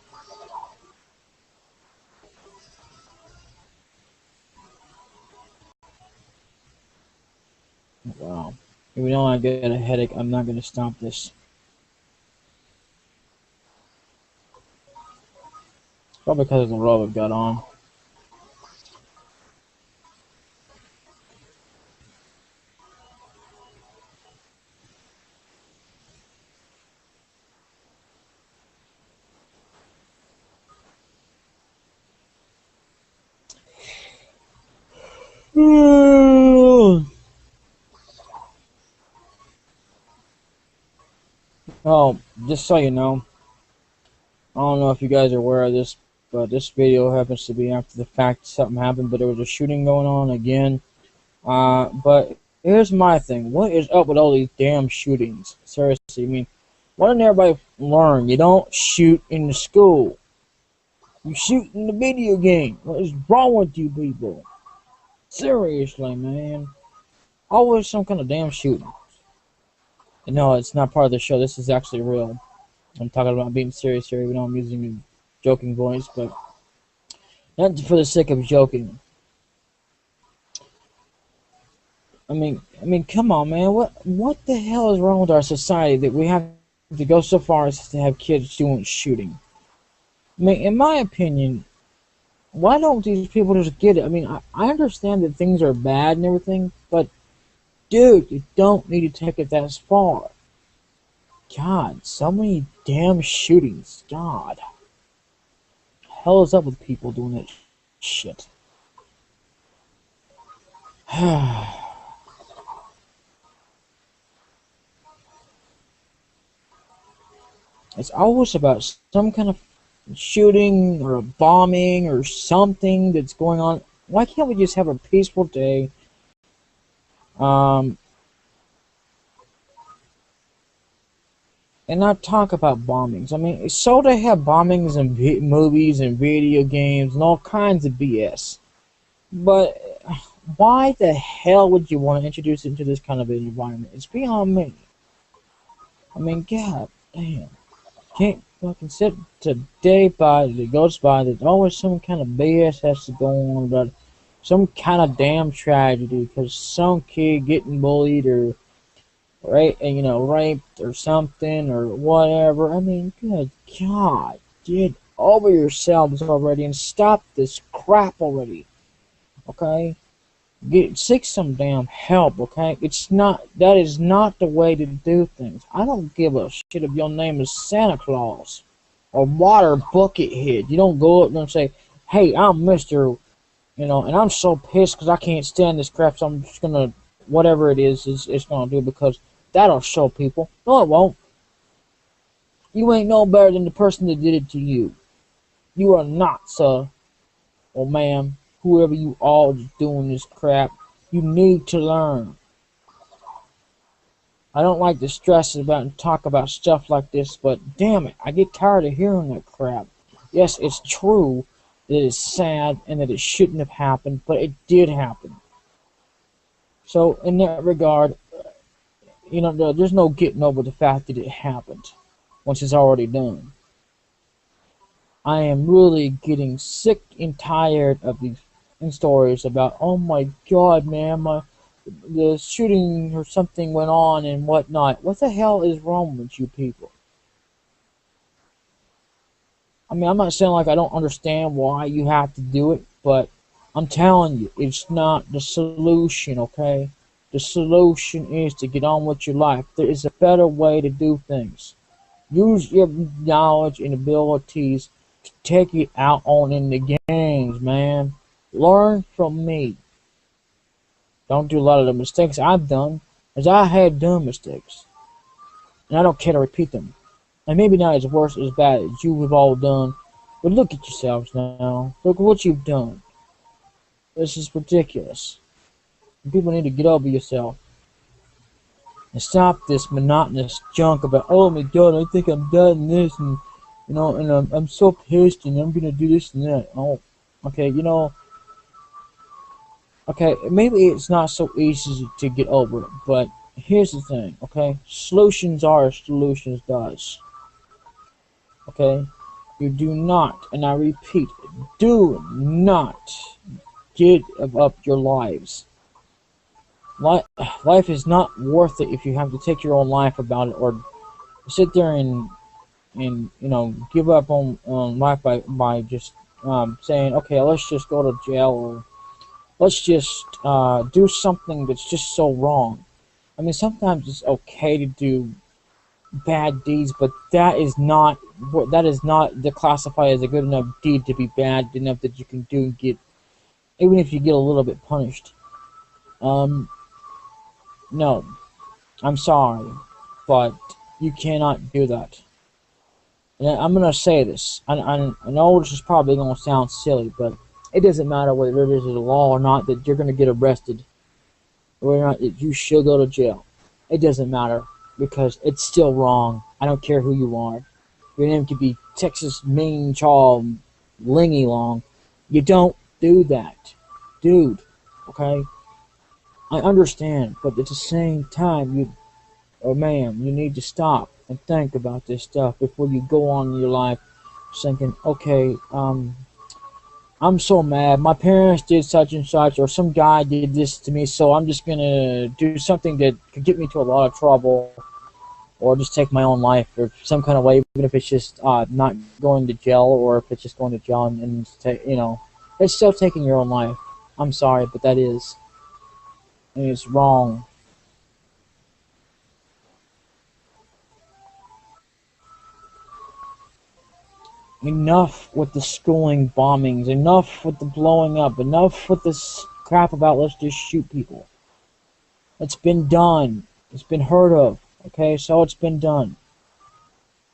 Wow. Even though I get a headache, I'm not going to stop this. Probably because of the robe I've got on. Oh, just so you know, I don't know if you guys are aware of this, but this video happens to be after the fact something happened, but there was a shooting going on again. But here's my thing. What is up with all these damn shootings? Seriously, I mean, why didn't everybody learn? You don't shoot in the school. You shoot in the video game. What is wrong with you people? Seriously, man. Always some kind of damn shooting. No, it's not part of the show. This is actually real. I'm talking about being serious here, even though I'm using a joking voice, but not for the sake of joking. I mean, come on, man. What the hell is wrong with our society that we have to go so far as to have kids doing shooting? I mean, in my opinion, why don't these people just get it? I mean, I understand that things are bad and everything, but dude, you don't need to take it that far. God, so many damn shootings. God. What the hell is up with people doing that shit? It's always about some kind of shooting or a bombing or something that's going on. Why can't we just have a peaceful day? And not talk about bombings. I mean, so they have bombings in movies and video games and all kinds of BS. But why the hell would you want to introduce it into this kind of an environment? It's beyond me. I mean, god damn. Can't fucking sit to day by that goes by that always some kind of BS has to go on about some kind of damn tragedy because some kid getting bullied or raped or something or whatever. I mean, good God, get over yourselves already and stop this crap already. Okay? Seek some damn help, okay? That is not the way to do things. I don't give a shit if your name is Santa Claus or Water Bucket Head. You don't go up there and say, hey, I'm Mr. And I'm so pissed because I can't stand this crap, so I'm just gonna, whatever it is it's gonna do, because that'll show people. No, it won't. You ain't no better than the person that did it to you. You are not, sir, or ma'am, whoever you are doing this crap. You need to learn. I don't like to stress about and talk about stuff like this, but damn it, I get tired of hearing that crap. Yes, it's true that it's sad and that it shouldn't have happened, but it did happen. So in that regard, there's no getting over the fact that it happened once it's already done. I am really getting sick and tired of these stories about, oh my god, man, the shooting or something went on and whatnot. What the hell is wrong with you people? I mean, I'm not saying like I don't understand why you have to do it, but I'm telling you, it's not the solution, okay? The solution is to get on with your life. There is a better way to do things. Use your knowledge and abilities to take it out on in the games, man. Learn from me. Don't do a lot of the mistakes I've done, as I had done mistakes. And I don't care to repeat them. And maybe not as worse, as bad as you have all done, but look at yourselves now. Look at what you've done. This is ridiculous. And people need to get over yourself. And stop this monotonous junk about, oh my god, I think I'm done this, and and I'm so pissed, and I'm gonna do this and that. Oh, okay, okay, maybe it's not so easy to get over it, but here's the thing, okay? Solutions are as solutions does. Okay? You do not, and I repeat, do not give up your lives. Life is not worth it if you have to take your own life about it, or sit there and give up on life by just saying, okay, let's just go to jail, or let's just do something that's just so wrong. I mean, sometimes it's okay to do bad deeds, but that is not classified as a good enough deed to be bad enough that you can do and get, even if you get a little bit punished. No, I'm sorry, but you cannot do that. And I'm gonna say this. I know this is probably gonna sound silly, but it doesn't matter whether it is a law or not that you're gonna get arrested, or not that you should go to jail. It doesn't matter, because it's still wrong. I don't care who you are. Your name could be Texas Main Chaw Lingy Long. You don't do that, dude. Okay. I understand, but at the same time, you need to stop and think about this stuff before you go on in your life thinking, okay, I'm so mad. My parents did such and such, or some guy did this to me, so I'm just going to do something that could get me to a lot of trouble, or just take my own life, or some kind of way, even if it's just not going to jail, or if it's just going to jail and it's still taking your own life. I'm sorry, but that is. And it's wrong. Enough with the schooling bombings. Enough with the blowing up. Enough with this crap about let's just shoot people. It's been done. It's been heard of. Okay, so it's been done.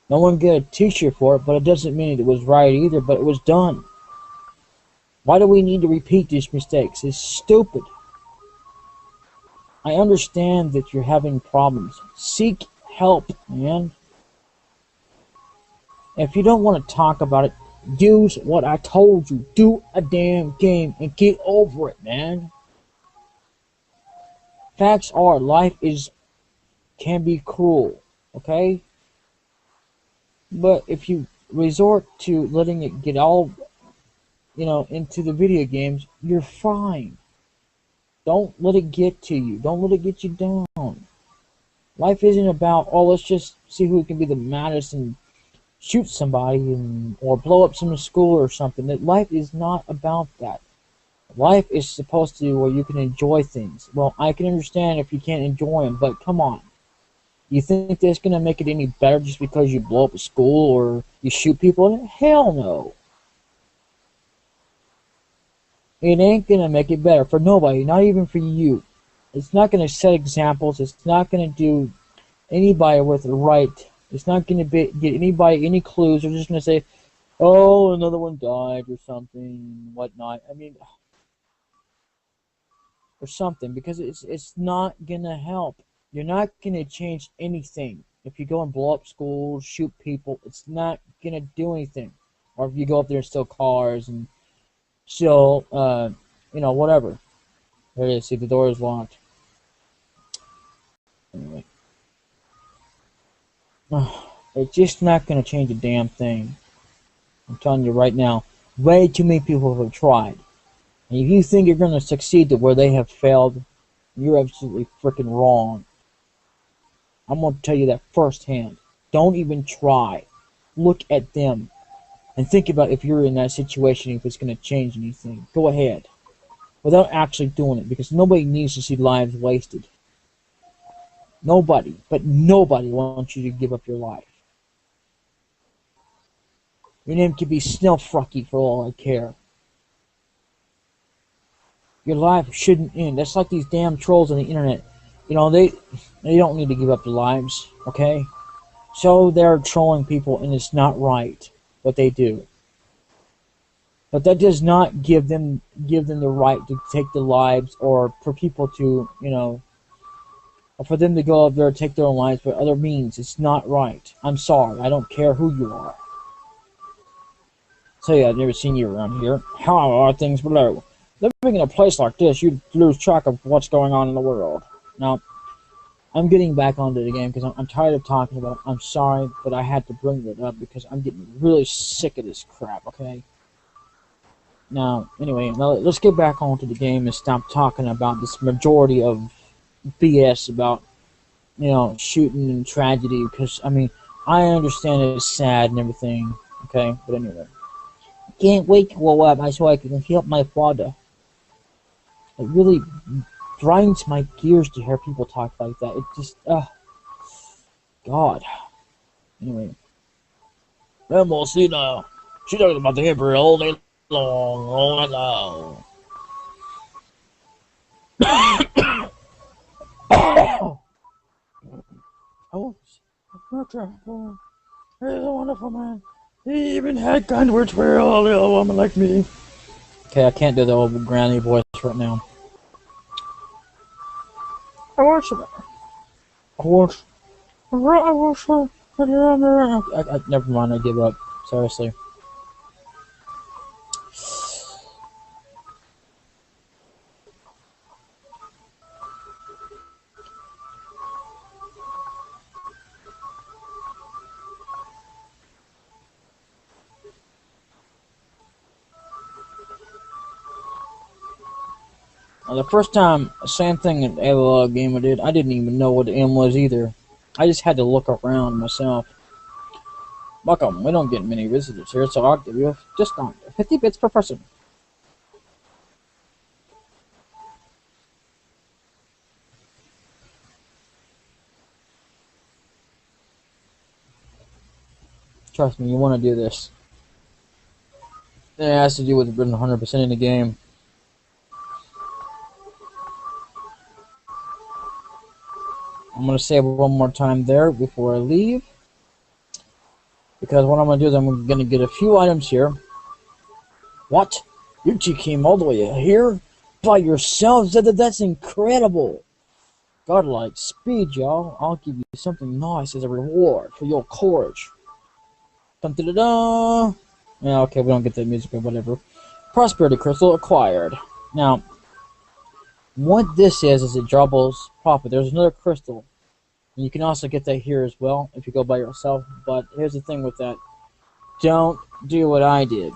No one get a t-shirt for it, but it doesn't mean it was right either, but it was done. Why do we need to repeat these mistakes? It's stupid. I understand that you're having problems. Seek help, man. If you don't want to talk about it, use what I told you. Do a damn game and get over it, man. Facts are, life can be cruel, okay? But if you resort to letting it get all, into the video games, you're fine. Don't let it get to you. Don't let it get you down. Life isn't about, oh, let's just see who can be the maddest and shoot somebody or blow up some school or something. That life is not about that. Life is supposed to be where you can enjoy things. Well, I can understand if you can't enjoy them, but come on. You think that's going to make it any better just because you blow up a school or you shoot people? Hell no. It ain't going to make it better for nobody, not even for you. It's not going to set examples. It's not going to do anybody with the right. It's not going to get anybody any clues. They're just going to say, oh, another one died or something, whatnot. I mean, or something, because it's not going to help. You're not going to change anything. If you go and blow up schools, shoot people, it's not going to do anything. Or if you go up there and steal cars and steal, whatever. There it is. See, the door is locked. Anyway. It's just not going to change a damn thing. I'm telling you right now, way too many people have tried. And if you think you're going to succeed to where they have failed, you're absolutely freaking wrong. I'm going to tell you that firsthand. Don't even try. Look at them. And think about if you're in that situation, if it's going to change anything. Go ahead. Without actually doing it. Because nobody needs to see lives wasted. Nobody. But nobody wants you to give up your life. Your name could be Snellfrucky for all I care. Your life shouldn't end. That's like these damn trolls on the internet. You know, they don't need to give up their lives, okay? So they're trolling people, and it's not right what they do. But that does not give them the right to take their lives, or for people to, or for them to go up there and take their own lives by other means. It's not right. I'm sorry. I don't care who you are. So yeah, I've never seen you around here. How are things below? Living in a place like this, you lose track of what's going on in the world. Now, I'm getting back onto the game because I'm tired of talking about it. I'm sorry, but I had to bring it up because I'm getting really sick of this crap, okay? Now, anyway, let's get back onto the game and stop talking about this majority of BS about, shooting and tragedy. Because, I mean, I understand it's sad and everything, okay? But anyway. Can't wait to grow up so I can help my father. It really grinds my gears to hear people talk like that. It just, God. Anyway. Well, see now. She talks about the Emperor all day long, all night long. Oh, he's a wonderful man. He even had kind words for a little woman like me. Okay, I can't do the old granny voice right now. I worship it. Never mind, I give up. Seriously. The first time, same thing in a game I did, I didn't even know what the M was either. I just had to look around myself. Welcome, we don't get many visitors here, so I'll give you just on 50 bits per person. Trust me, you want to do this. It has to do with being 100% in the game. I'm going to save one more time there before I leave. Because what I'm going to do is I'm going to get a few items here. What? You two came all the way here? By yourselves? That's incredible. Godlike speed, y'all. I'll give you something nice as a reward for your courage. Dun -da -da -da. Yeah, okay, we don't get the music or whatever. Prosperity crystal acquired. Now, what this is it doubles profit. There's another crystal. And you can also get that here as well if you go by yourself. But here's the thing with that. Don't do what I did.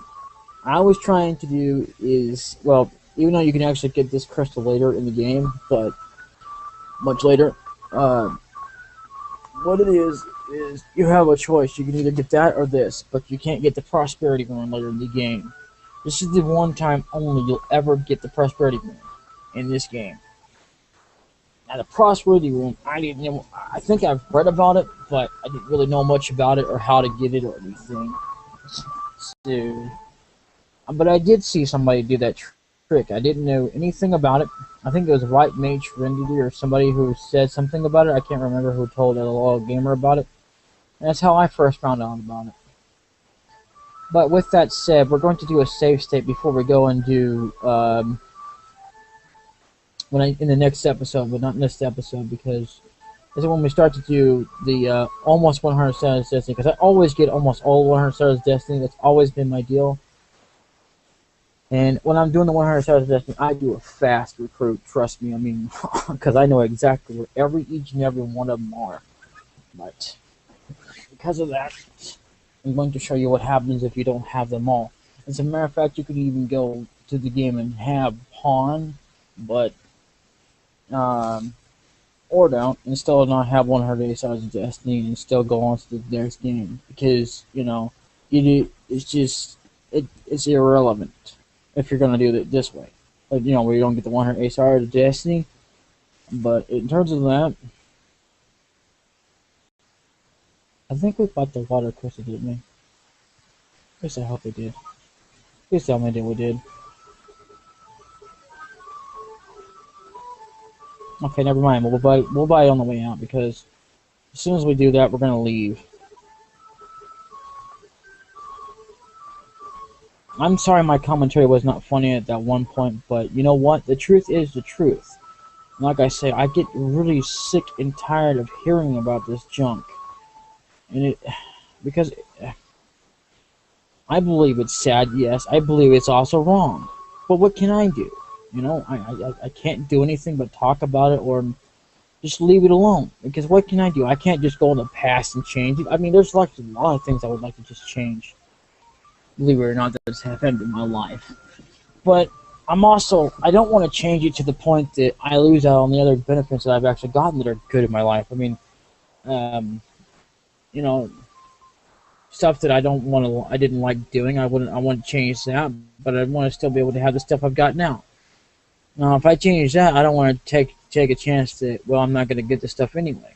I was trying to do is, well, even though you can actually get this crystal later in the game, but much later, what it is you have a choice. You can either get that or this, but you can't get the prosperity one later in the game. This is the one time only you'll ever get the prosperity room in this game. Now the prosperity room, I didn't know. I think I've read about it, but I didn't really know much about it or how to get it or anything. So, but I did see somebody do that trick. I didn't know anything about it. I think it was Right Mage Rendity or somebody who said something about it. I can't remember who told a little gamer about it. And that's how I first found out about it. But with that said, we're going to do a save state before we go and do in the next episode, but not in this episode, because this is when we start to do the almost 100 Stars Destiny, because I always get almost all 100 Stars Destiny. That's always been my deal. And when I'm doing the 100 Stars Destiny, I do a fast recruit, trust me. I mean, because I know exactly where each and every one of them are. But because of that, I'm going to show you what happens if you don't have them all. As a matter of fact, you could even go to the game and have pawn, but or don't, and still not have 100 Stars of Destiny, and still go on to the next game, because it's irrelevant if you're gonna do it this way, but where you don't get the 100 Stars of Destiny. But in terms of that, I think we bought the water crystal, didn't we? At least I hope we did. Please tell me that we did. Okay, never mind. We'll buy it on the way out, because as soon as we do that, we're gonna leave. I'm sorry my commentary was not funny at that one point, but you know what? The truth is the truth. Like I say, I get really sick and tired of hearing about this junk, and because I believe it's sad. Yes, I believe it's also wrong. But what can I do? I can't do anything but talk about it or just leave it alone. Because what can I do? I can't just go in the past and change it. I mean, there's like a lot of things I would like to just change. Believe it or not, that's happened in my life. But I don't want to change it to the point that I lose out on the other benefits that I've actually gotten that are good in my life. I mean, stuff that I didn't like doing. I want to change that, but I want to still be able to have the stuff I've got now. Now, if I change that, I don't want to take a chance that, well, I'm not going to get the stuff anyway,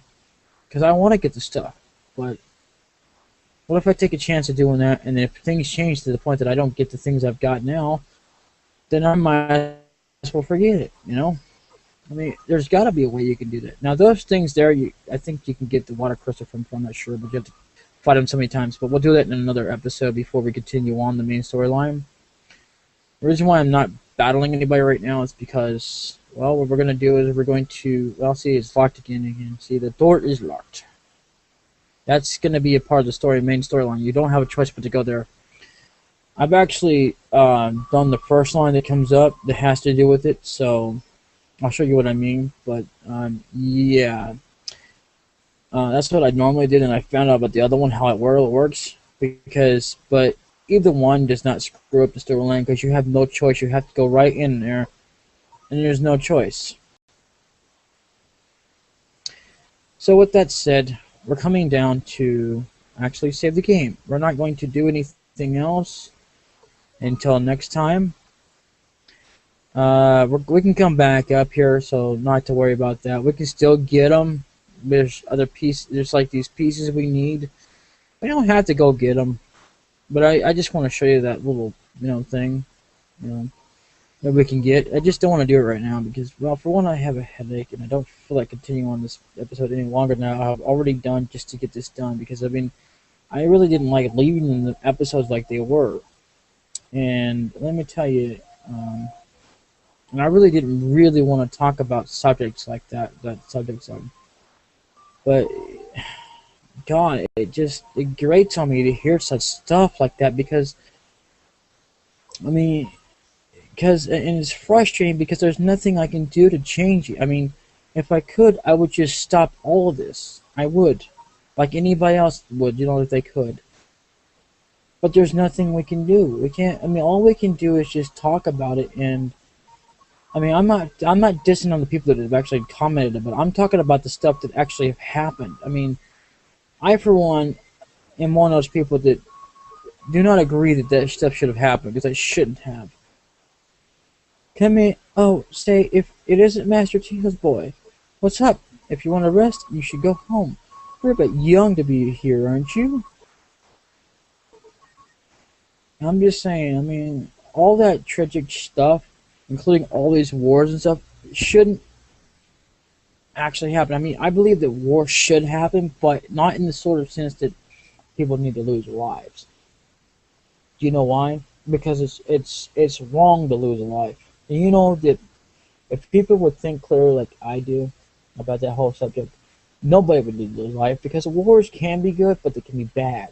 because I want to get the stuff. But what if I take a chance of doing that, and if things change to the point that I don't get the things I've got now, then I might as well forget it. I mean, there's got to be a way you can do that. Now, those things there, I think you can get the water crystal from. I'm not sure, but you have to fight them so many times. But we'll do that in another episode before we continue on the main storyline. The reason why I'm not battling anybody right now is because, well, what we're going to do is we're going to, well, see, it's locked again. See, the door is locked. That's going to be a part of the main storyline. You don't have a choice but to go there. I've actually done the first line that comes up that has to do with it, so I'll show you what I mean. But, yeah. That's what I normally did, and I found out about the other one, how it works. But either one does not screw up the storyline, because you have no choice. You have to go right in there, and there's no choice. So with that said, we're coming down to actually save the game. We're not going to do anything else until next time. We can come back up here, so not to worry about that. We can still get them. There's other pieces. There's like these pieces we need. We don't have to go get them, but I just want to show you that little thing that we can get. I just don't want to do it right now because, well, for one, I have a headache and I don't feel like continuing on this episode any longer now. I've already done just to get this done, because I mean, I really didn't like leaving the episodes like they were. And let me tell you, and I really didn't really want to talk about subjects like that subjects on. But God, it grates on me to hear such stuff like that, because I mean, and it's frustrating because there's nothing I can do to change it. I mean, if I could, I would just stop all of this. I would, like anybody else would, if they could. But there's nothing we can do. We can't. I mean, all we can do is just talk about it. And I mean, I'm not dissing on the people that have actually commented about it. I'm talking about the stuff that actually have happened. I mean, I for one am one of those people that do not agree that that stuff should have happened, because it shouldn't have. Come in. Oh, say, if it isn't Master Chico's boy, what's up? If you want to rest, you should go home. You're a bit young to be here, aren't you? I'm just saying, I mean, all that tragic stuff, including all these wars and stuff, shouldn't actually happen. I mean, I believe that war should happen, but not in the sort of sense that people need to lose their lives. Do you know why? Because it's wrong to lose a life. And you know that if people would think clearly like I do about that whole subject, nobody would lose their life, because wars can be good, but they can be bad.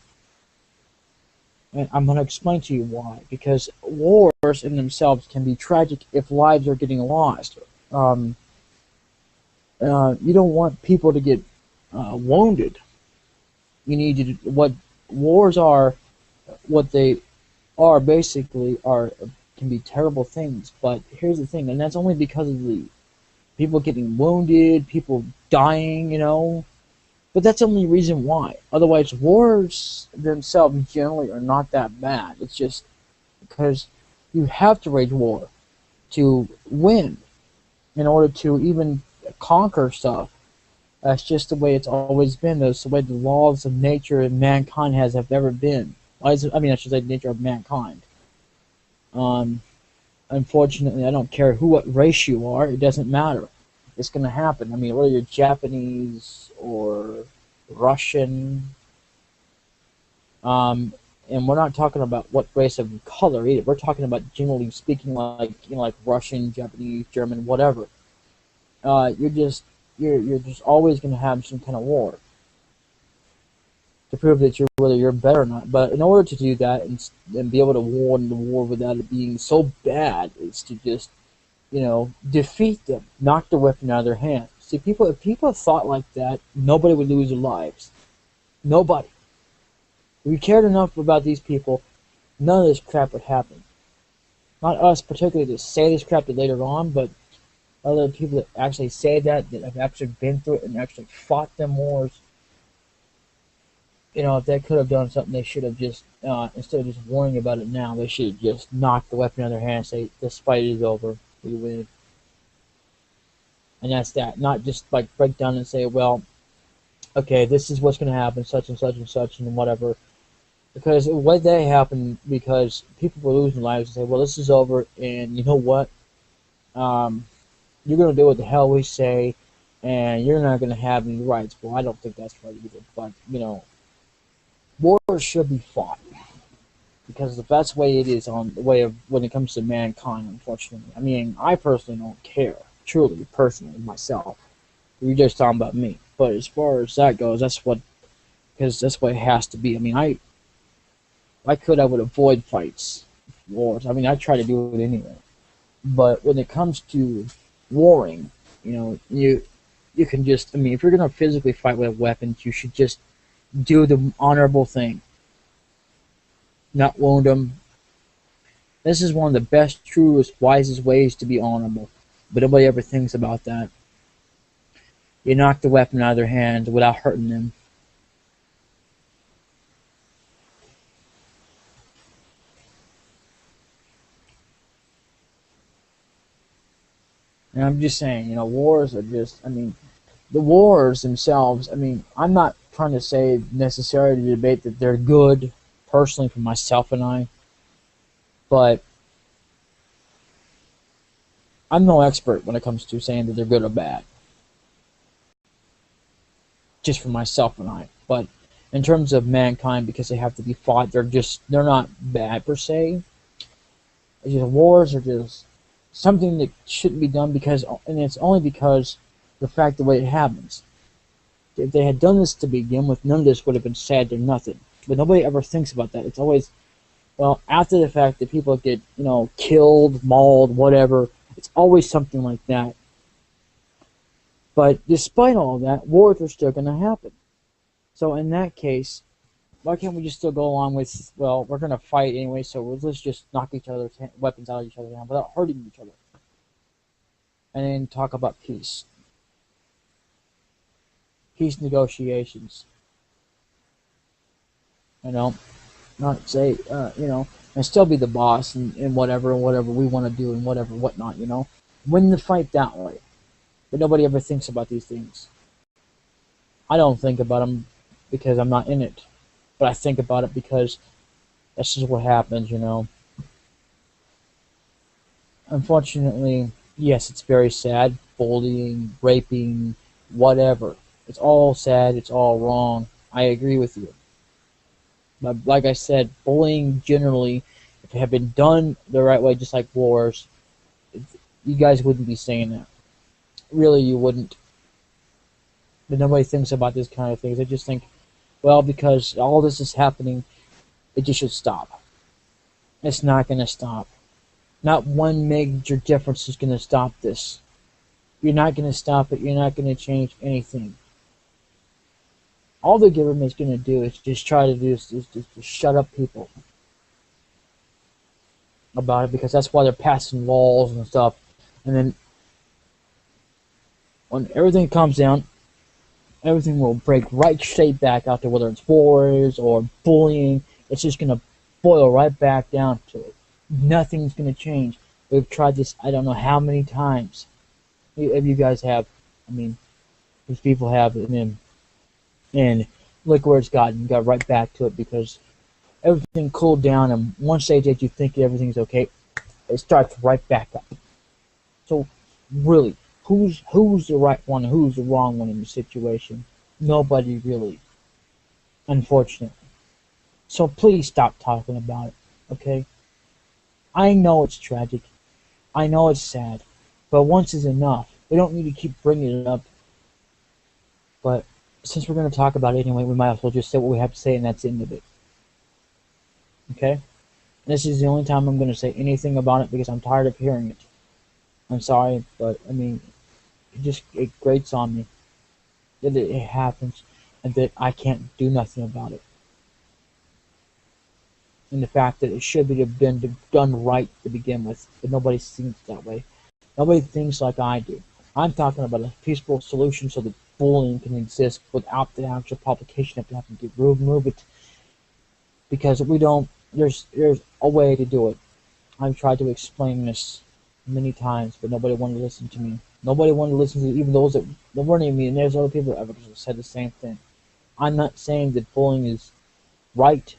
And I'm going to explain to you why. Because wars in themselves can be tragic if lives are getting lost. Um, you don't want people to get wounded. You need to, what wars are, what they are basically are can be terrible things. But here's the thing, and that's only because of the people getting wounded, people dying, you know. But that's the only reason why. Otherwise, wars themselves generally are not that bad. It's just because you have to wage war to win in order to even conquer stuff. That's just the way it's always been. That's the way the laws of nature and mankind have ever been. I mean, I should say nature of mankind. Um, Unfortunately, I don't care what race you are. It doesn't matter. It's going to happen. I mean, whether you're Japanese or Russian, and we're not talking about what race of color either. We're talking about generally speaking, like like Russian, Japanese, German, whatever. You're just always going to have some kind of war to prove that whether you're better or not. But in order to do that and be able to win the war without it being so bad, is to just defeat them, knock the weapon out of their hand. See, if people thought like that, nobody would lose their lives. Nobody. If we cared enough about these people, none of this crap would happen. Not us particularly to say this crap later on, but other people that actually say that have actually been through it and actually fought them wars. If they could have done something, they should have just, instead of just worrying about it now, they should have just knocked the weapon out of their hand and say, this fight is over, we win. And that's that. Not just like break down and say, well, okay, this is what's going to happen, such and such and such and whatever. Because what they happen, because people were losing lives and say, well, this is over, and you know what? You're going to do what the hell we say, and you're not going to have any rights. Well, I don't think that's right either. But, wars should be fought, because the best way it is on the way of when it comes to mankind, unfortunately. I mean, I personally don't care, truly, personally, myself. We're just talking about me. But as far as that goes, because that's what it has to be. I mean, I would avoid fights, wars. I mean, I try to do it anyway. But when it comes to warring, you can just, I mean, if you're going to physically fight with weapons, you should just do the honorable thing. Not wound them. This is one of the best, truest, wisest ways to be honorable. But nobody ever thinks about that. You knock the weapon out of their hands without hurting them. And I'm just saying, wars are just, I mean, the wars themselves, I mean, I'm not trying to say necessarily to debate that they're good, personally, for myself and I, but I'm no expert when it comes to saying that they're good or bad, just for myself and I. But in terms of mankind, because they have to be fought, they're not bad per se. It's just, wars are just something that shouldn't be done, and it's only because the fact the way it happens. If they had done this to begin with, none of this would have been said or nothing. But nobody ever thinks about that. It's always, well, after the fact that people get, killed, mauled, whatever, it's always something like that. But despite all of that, wars are still going to happen. So in that case, why can't we just still go along with, well, we're going to fight anyway, so let's just knock each other's weapons out of each other's hand without hurting each other. And then talk about peace. Peace negotiations. not say, and still be the boss and whatever we want to do and whatnot. Win the fight that way. But nobody ever thinks about these things. I don't think about them because I'm not in it, but I think about it because that's just what happens. Unfortunately, yes, it's very sad. Bullying, raping, whatever. It's all sad. It's all wrong. I agree with you. But like I said, bullying generally, if it had been done the right way, just like wars, you guys wouldn't be saying that. Really, you wouldn't. But nobody thinks about this kind of things. They just think, well, because all this is happening, it just should stop. It's not going to stop. Not one major difference is going to stop this. You're not going to stop it. You're not going to change anything. All the government's going to do is just try to do is just to shut up people about it, because that's why they're passing laws and stuff. And then when everything comes down, everything will break right straight back out to whether it's wars or bullying. It's just going to boil right back down to it. Nothing's going to change. We've tried this I don't know how many times. If you guys have, these people have, and look where it's gotten. Got right back to it because everything cooled down, and one stage that you think everything's okay, it starts right back up. So really, who's the right one, who's the wrong one in the situation? Nobody really, unfortunately. So please stop talking about it, okay? I know it's tragic. I know it's sad. But once is enough. We don't need to keep bringing it up. But since we're going to talk about it anyway, we might as well just say what we have to say, and that's the end of it. Okay? This is the only time I'm going to say anything about it because I'm tired of hearing it. I'm sorry, but it grates on me that it happens and that I can't do nothing about it. And the fact that it should have been done right to begin with, but nobody thinks that way. Nobody thinks like I do. I'm talking about a peaceful solution so that bullying can exist without the actual publication of having to remove it. Because we don't, there's a way to do it. I've tried to explain this many times, but nobody wanted to listen to me. Nobody wanted to listen to even those that weren't even me, and there's other people that ever said the same thing. I'm not saying that bullying is right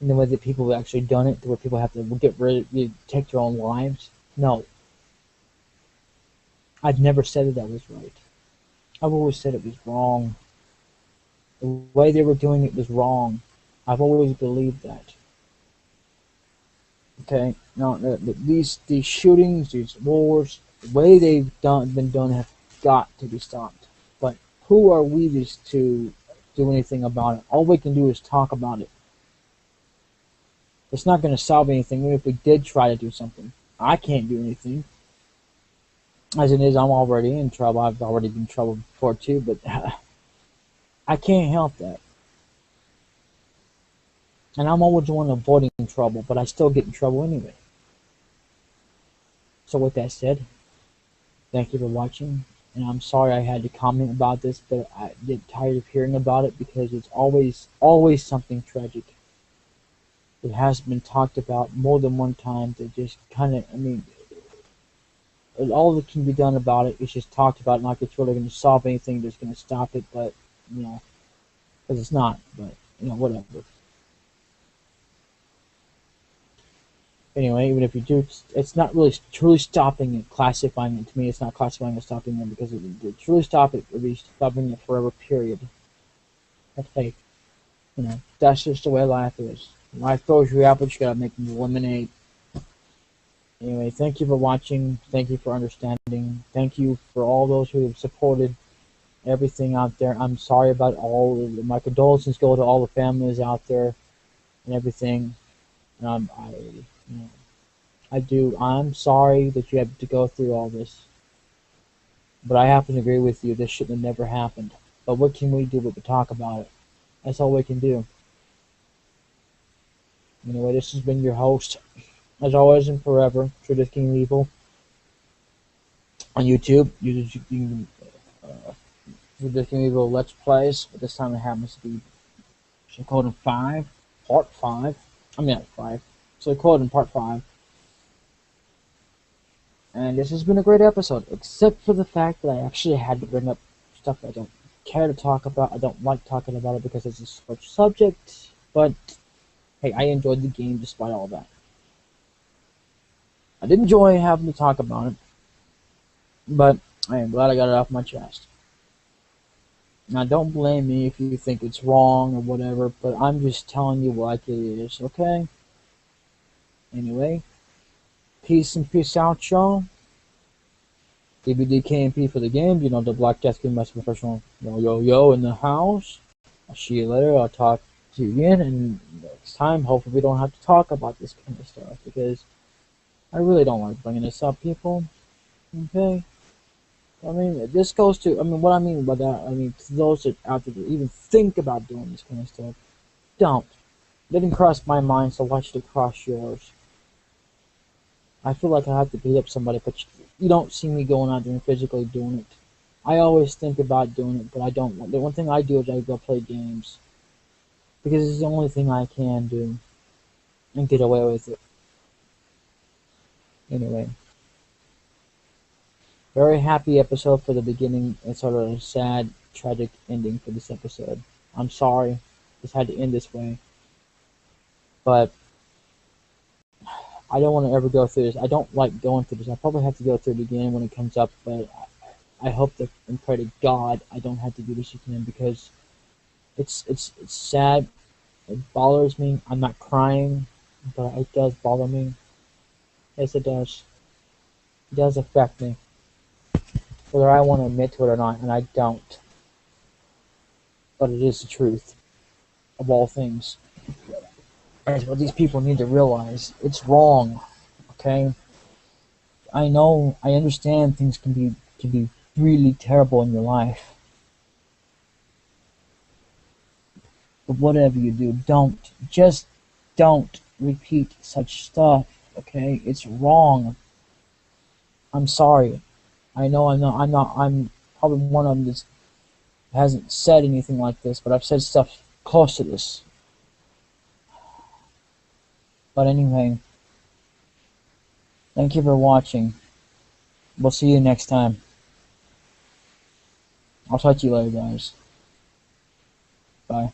in the way that people have actually done it, where people have to take their own lives. No. I've never said that was right. I've always said it was wrong. The way they were doing it was wrong. I've always believed that. Okay? Now, these shootings, these wars, the way they've been done have got to be stopped. But who are we to do anything about it? All we can do is talk about it. It's not going to solve anything, even if we did try to do something. I can't do anything. As it is, I'm already in trouble. I've already been in trouble before too, but I can't help that. And I'm always the one avoiding trouble, but I still get in trouble anyway. So with that said, thank you for watching. And I'm sorry I had to comment about this, but I get tired of hearing about it because it's always something tragic. It has been talked about more than one time. That just kind of, all that can be done about it is just talked about, like it's really going to solve anything that's going to stop it, but, because it's not, but, whatever. Anyway, even if you do, it's not really truly stopping it, classifying it. To me, it's not classifying it, stopping it, because if it truly stop it, it would be stopping it forever, period. That's fake. That's just the way life is. Life throws you apples, you gotta make them lemonade. Anyway, thank you for watching. Thank you for understanding. Thank you for all those who have supported everything out there. I'm sorry about all of my condolences go to all the families out there and everything. I'm sorry that you had to go through all this. But I happen to agree with you. This shouldn't have never happened. But what can we do but to talk about it? That's all we can do. Anyway, this has been your host, as always and forever, Truth King Evil. On YouTube, you can Truth King Evil Let's Plays, but this time it happens to be Suikoden 5, part 5. I mean, not 5. Suikoden part 5. And this has been a great episode, except for the fact that I actually had to bring up stuff I don't care to talk about. I don't like talking about it because it's a such subject, but hey, I enjoyed the game despite all that. I did enjoy having to talk about it, but I am glad I got it off my chest. Now, don't blame me if you think it's wrong or whatever, but I'm just telling you like it is, okay? Anyway, peace and peace out, y'all. DBDKMP for the game. You know, the Black Death Game Master Professional yo in the house. I'll see you later. I'll talk to you again, and next time, hopefully we don't have to talk about this kind of stuff, because I really don't like bringing this up, people. Okay? I mean, this goes to, I mean, what I mean by that, I mean, to those that out there that even think about doing this kind of stuff, don't. It didn't cross my mind, so why should it cross yours? I feel like I have to beat up somebody, but you don't see me going out there and physically doing it. I always think about doing it, but I don't. The one thing I do is I go play games, because it's the only thing I can do and get away with it. Anyway, very happy episode for the beginning, and sort of a sad, tragic ending for this episode. I'm sorry this had to end this way, but I don't want to ever go through this. I don't like going through this. I'll probably have to go through it again when it comes up, but I hope that and pray to God I don't have to do this again, because it's sad. It bothers me. I'm not crying, but it does bother me. Yes, it does. It does affect me, whether I want to admit to it or not, and I don't. But it is the truth of all things. That's what these people need to realize. It's wrong, okay? I know, I understand things can be really terrible in your life. But whatever you do, just don't repeat such stuff, okay? It's wrong. I'm sorry. I know I'm probably one of them that hasn't said anything like this, but I've said stuff close to this. But anyway, thank you for watching. We'll see you next time. I'll talk to you later, guys. Bye.